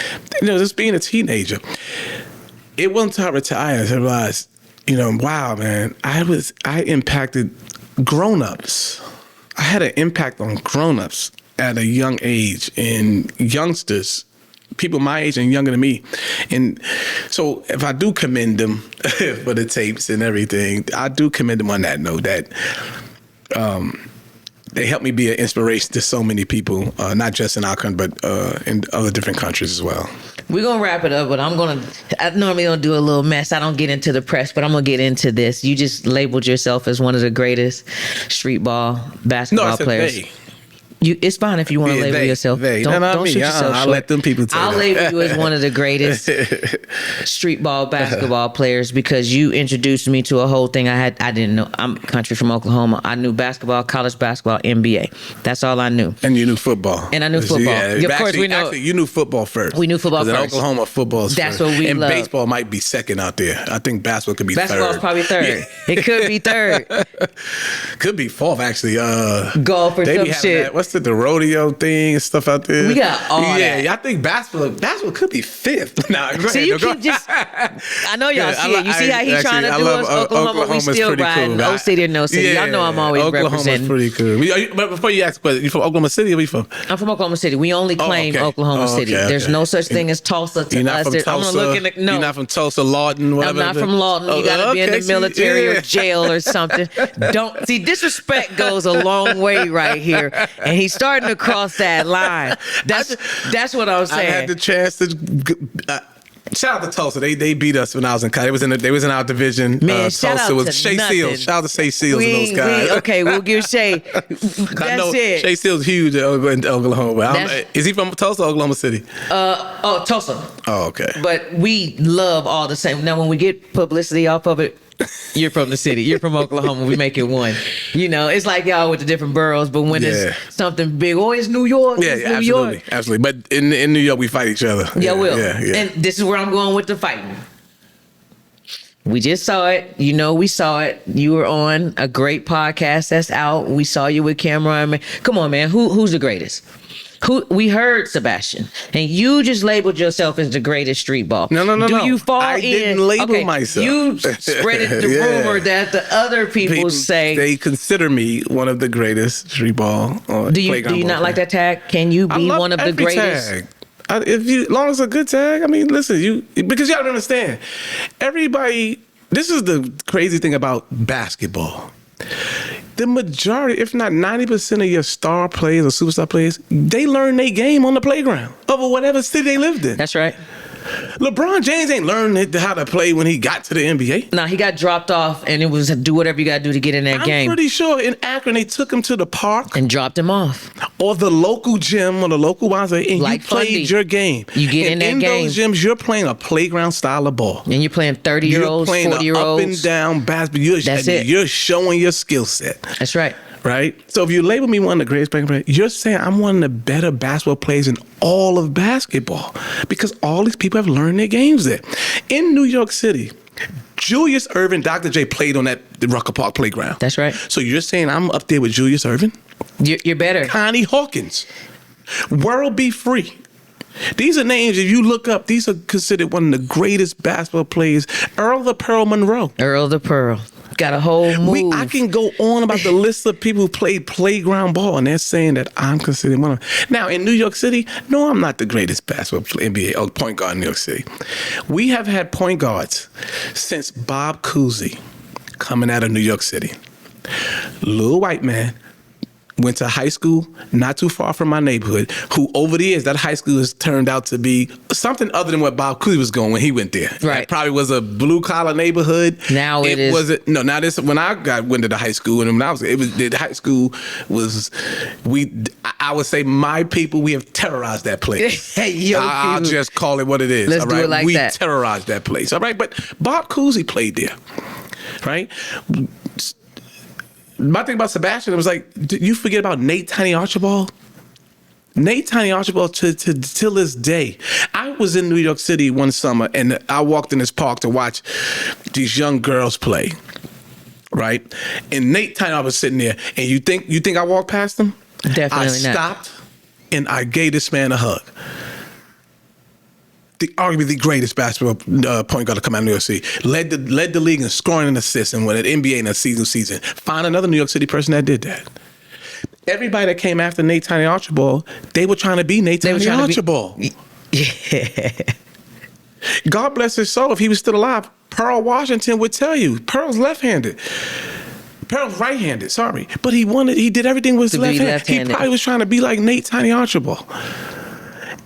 just being a teenager, it wasn't until I retired I realized, wow, man, I impacted grown-ups. I had an impact on grown-ups at a young age, and youngsters, people my age and younger than me. And so if I do commend them for the tapes and everything, I do commend them on that note, that they help me be an inspiration to so many people, not just in our country, but in other different countries as well. We're going to wrap it up, but I normally don't do a little mess. I don't get into the press, but I'm going to get into this. You just labeled yourself as one of the greatest street ball basketball players. They. It's fine if you want to label yourself. Don't shoot yourself I'll short. let them people tell I'll label you as one of the greatest street ball basketball players because you introduced me to a whole thing I didn't know. I'm country from Oklahoma. I knew basketball, college basketball, NBA. That's all I knew. And you knew football. And I knew football. Yeah, of course, we know. Actually, you knew football first. We knew football first. In Oklahoma, football's That's first. what we and love. Baseball might be second out there. I think basketball could be Basketball's third. probably third. It could be third. Could be fourth, actually. Golf or they some be having shit. That, what's the rodeo thing and stuff out there? We got all that. Yeah, I think basketball could be fifth. Nah, go See, ahead. you Go can just. I know y'all see it. You see how he's trying to do us? Oklahoma, we still riding. No city or no city. Y'all know I'm always Oklahoma's representing. pretty cool. But before you ask, you from Oklahoma City or where you from? I'm from Oklahoma City. We only claim okay. Oklahoma City. Okay. There's no such thing as Tulsa to You're not us. from Tulsa. I'm gonna look in the, no. You're not from Tulsa, Lawton, whatever. I'm not from Lawton. You gotta be in the military or jail or something. Don't see, disrespect goes a long way right here, and he's starting to cross that line. That's what I was saying. I had the chance to. Shout out to Tulsa. They beat us when I was in college. They was in our division. Man, shout Tulsa out was to Shay nothing. Seals. Shout out to Shay Seals and those guys. Okay, we'll give Shay. I know That's it. Shay Seals huge in Oklahoma. Is he from Tulsa or Oklahoma City? Tulsa. Oh, okay. But we love all the same. Now, when we get publicity off of it, you're from the city. You're from Oklahoma. We make it one. You know, it's like y'all with the different boroughs, but when it's something big, it's New York. Yeah, it's New absolutely, York. absolutely. But in New York, we fight each other. Yeah, will. Yeah. And this is where I'm going with the fighting. We just saw it. You know, we saw it. You were on a great podcast that's out. We saw you with Cameron. Come on, man. Who's the greatest? We heard Sebastian, and you just labeled yourself as the greatest street ball. No. Do you fall I in? didn't label myself. You spread the rumor that the other people say. They consider me one of the greatest street ball. Do you not like that tag? Can you be one of the greatest? Tag. As long as it's a good tag, I mean, listen, because you gotta understand, everybody. This is the crazy thing about basketball. The majority, if not 90% of your star players or superstar players, they learn their game on the playground of whatever city they lived in. That's right. LeBron James ain't learned how to play when he got to the NBA. No, he got dropped off, and it was do whatever you got to do to get in that game. I'm pretty sure in Akron they took him to the park and dropped him off, or the local gym or the local bouncer, and like you played your game. You get in that game. In those gyms, you're playing a playground style of ball, and you're playing 30-year-olds, 40-year-olds, up and down basketball. That's it. You're showing your skill set. That's right. Right? So if you label me one of the greatest players, you're saying I'm one of the better basketball players in all of basketball because all these people have learned their games there. In New York City, Julius Erving, Dr. J played on the Rucker Park playground. That's right. So you're saying I'm up there with Julius Erving? You're better. Connie Hawkins, World Be Free. These are names, if you look up, these are considered one of the greatest basketball players. Earl the Pearl Monroe. Earl the Pearl. Got a whole move. I can go on about the list of people who played playground ball, and they're saying that I'm considered one of them. Now, in New York City, no, I'm not the greatest basketball NBA or point guard in New York City. We have had point guards since Bob Cousy coming out of New York City. Little white man. Went to high school not too far from my neighborhood, who over the years, that high school has turned out to be something other than what Bob Cousy was going when he went there. Right. It probably was a blue collar neighborhood. Now it is. Now this, when I went to the high school, and when the high school was, I would say my people, we have terrorized that place. Hey, I'll just call it what it is. Let's all do right? it like we that. terrorized that place. All right. But Bob Cousy played there. Right? My thing about Sebastian, it was like, did you forget about Nate Tiny Archibald? Nate Tiny Archibald till this day. I was in New York City one summer and I walked in this park to watch these young girls play. Right? And Nate Tiny Archibald was sitting there, and you think I walked past him? Definitely I not. stopped and I gave this man a hug. Arguably the greatest basketball point guard to come out of New York City. Led the league in scoring and assists and won an NBA in a season. Find another New York City person that did that. Everybody that came after Nate Tiny Archibald, they were trying to be Nate Tiny Archibald. Yeah. God bless his soul. If he was still alive, Pearl Washington would tell you. Pearl's left-handed. Parents right-handed, sorry. But he did everything with his left hand. He left-handed. probably was trying to be like Nate Tiny Archibald.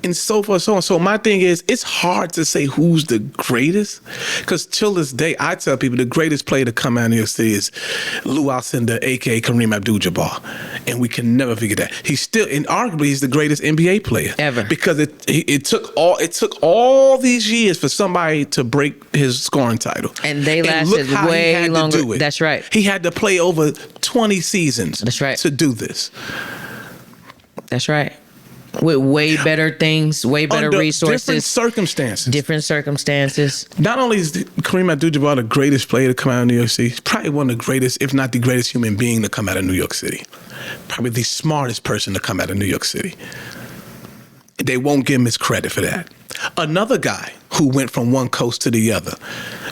And so forth, so on. So my thing is, it's hard to say who's the greatest, because till this day, I tell people the greatest player to come out of New York City is Lou Alcindor, a.k.a. Kareem Abdul-Jabbar. And we can never figure that. He's still, and arguably, he's the greatest NBA player. Ever. Because it took all these years for somebody to break his scoring title. And they look lasted how he way had to longer. do it. That's right. He had to play over 20 seasons That's right. to do this. That's right. With way better things, way better Under resources. Different circumstances. Different circumstances. Not only is Kareem Abdul-Jabbar the greatest player to come out of New York City, he's probably one of the greatest, if not the greatest human being to come out of New York City. Probably the smartest person to come out of New York City. They won't give him his credit for that. Another guy who went from one coast to the other,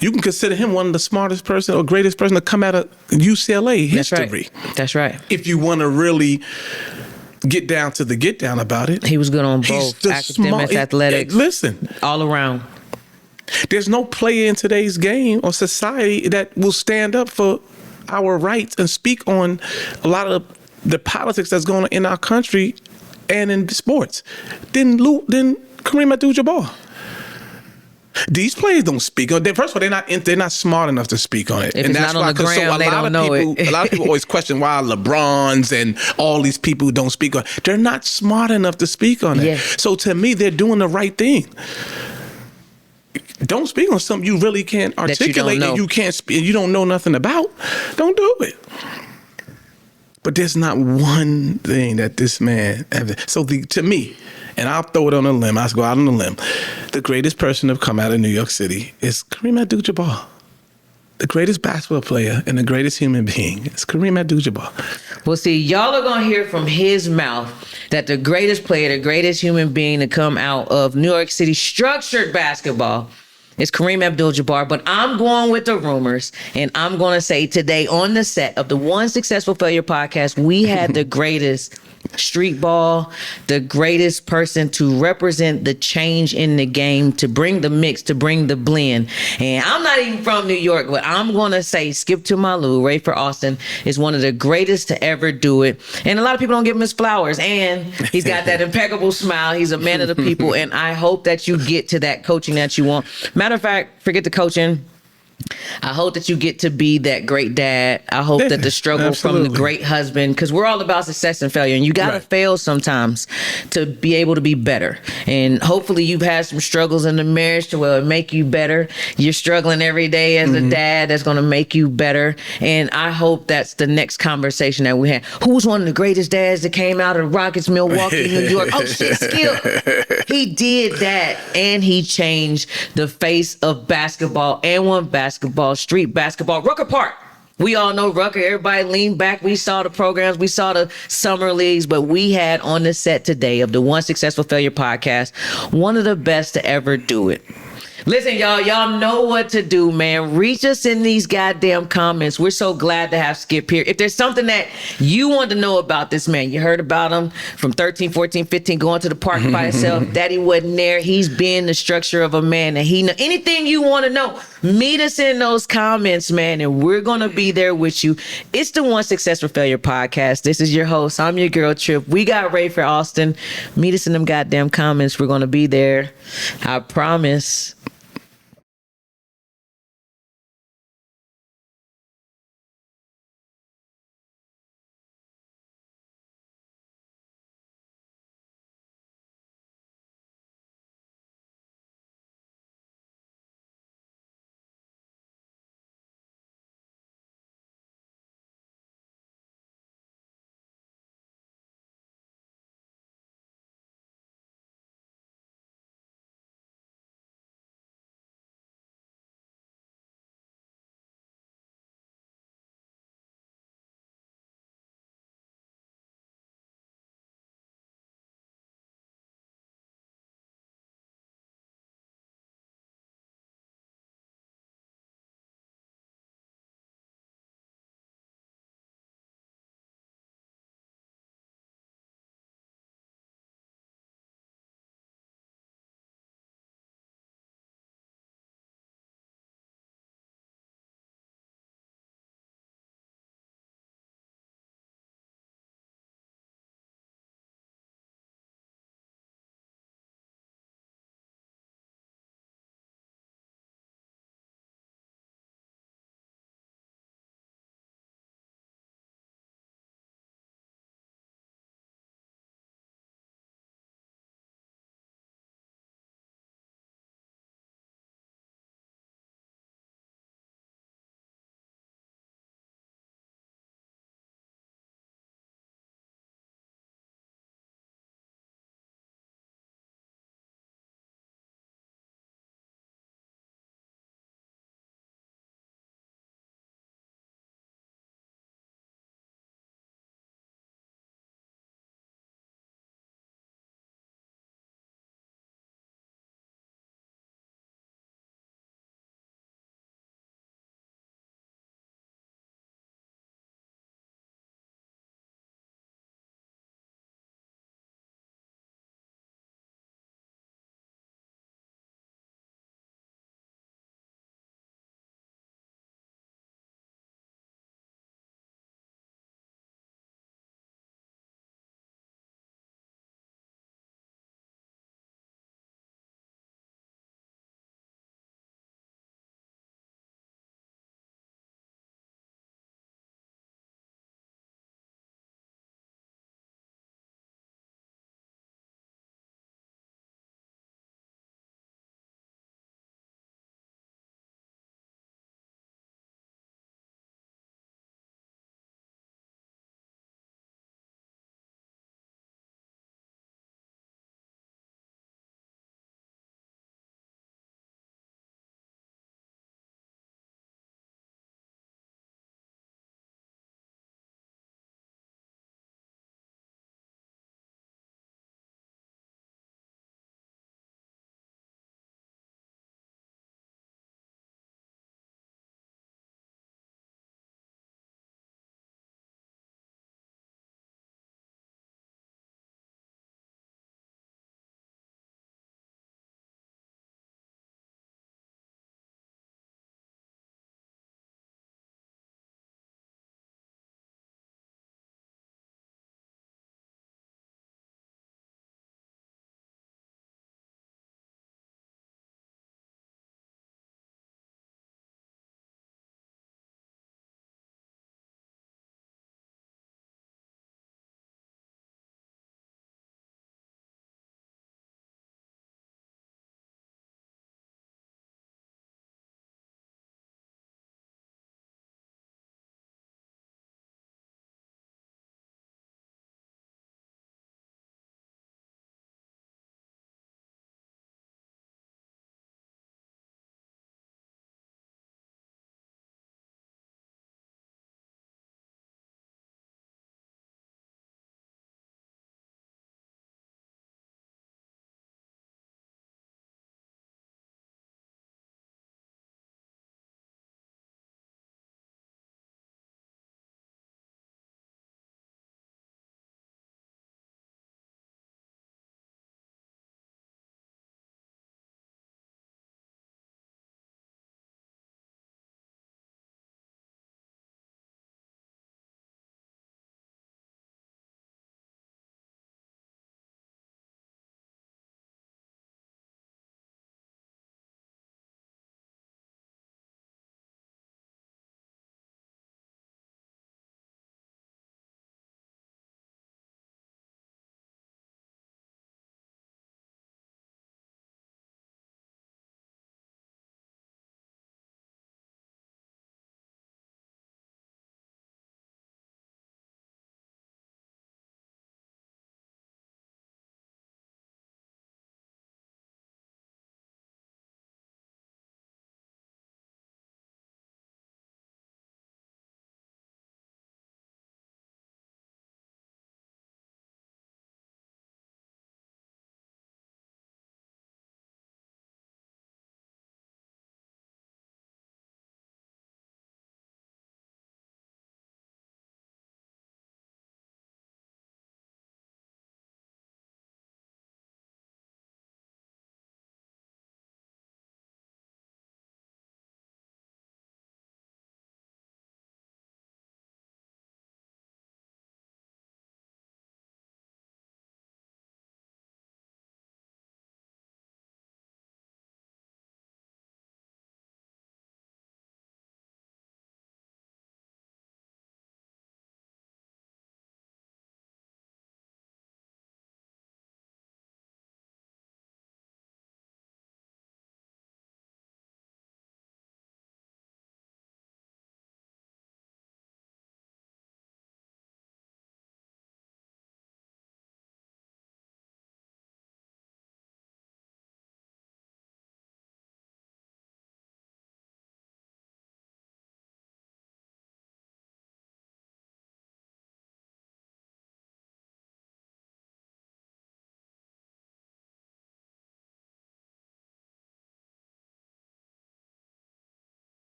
you can consider him one of the smartest person or greatest person to come out of UCLA history. That's right. If you want to really get down about it. He was good on both academics, athletics. Listen, all around. There's no player in today's game or society that will stand up for our rights and speak on a lot of the politics that's going on in our country and in sports than Kareem Abdul-Jabbar. These players don't speak on it. First of all, they're not smart enough to speak on it. If it's not on the ground, they don't know it. A lot of people always question why LeBrons and all these people don't speak on it. They're not smart enough to speak on it. Yeah. So to me, they're doing the right thing. Don't speak on something you really can't articulate and you can't speak and you don't know nothing about. Don't do it. But there's not one thing that this man ever. So to me, and I'll throw it on a limb. I'll go out on a limb. The greatest person to come out of New York City is Kareem Abdul-Jabbar. The greatest basketball player and the greatest human being is Kareem Abdul-Jabbar. Well, see, y'all are going to hear from his mouth that the greatest player, the greatest human being to come out of New York City structured basketball is Kareem Abdul-Jabbar. But I'm going with the rumors, and I'm going to say today on the set of the One Successful Failure podcast, we had the greatest street ball, the greatest person to represent the change in the game, to bring the mix, to bring the blend. And I'm not even from New York, but I'm going to say Skip to my Lou, Rafer Alston is one of the greatest to ever do it. And a lot of people don't give him his flowers. And he's got that impeccable smile. He's a man of the people. And I hope that you get to that coaching that you want. Matter of fact, forget the coaching. I hope that you get to be that great dad. I hope that the struggle from the great husband, because we're all about success and failure, and you got to fail sometimes to be able to be better. And hopefully you've had some struggles in the marriage to where it make you better. You're struggling every day as a dad that's going to make you better. And I hope that's the next conversation that we have. Who's one of the greatest dads that came out of Rockets, Milwaukee, New York? Oh, shit, Skip. He did that, and he changed the face of basketball and won basketball, street basketball. Rucker Park. We all know Rucker. Everybody leaned back. We saw the programs. We saw the summer leagues. But we had on the set today of the One Successful Failure podcast, one of the best to ever do it. Listen, y'all know what to do, man. Reach us in these goddamn comments. We're so glad to have Skip here. If there's something that you want to know about this man, you heard about him from 13, 14, 15, going to the park by himself. Daddy wasn't there. He's been the structure of a man. And he know anything you want to know, meet us in those comments, man. And we're going to be there with you. It's the One Successful Failure podcast. This is your host. I'm your girl, Trip. We got Rafer Alston. Meet us in them goddamn comments. We're going to be there. I promise.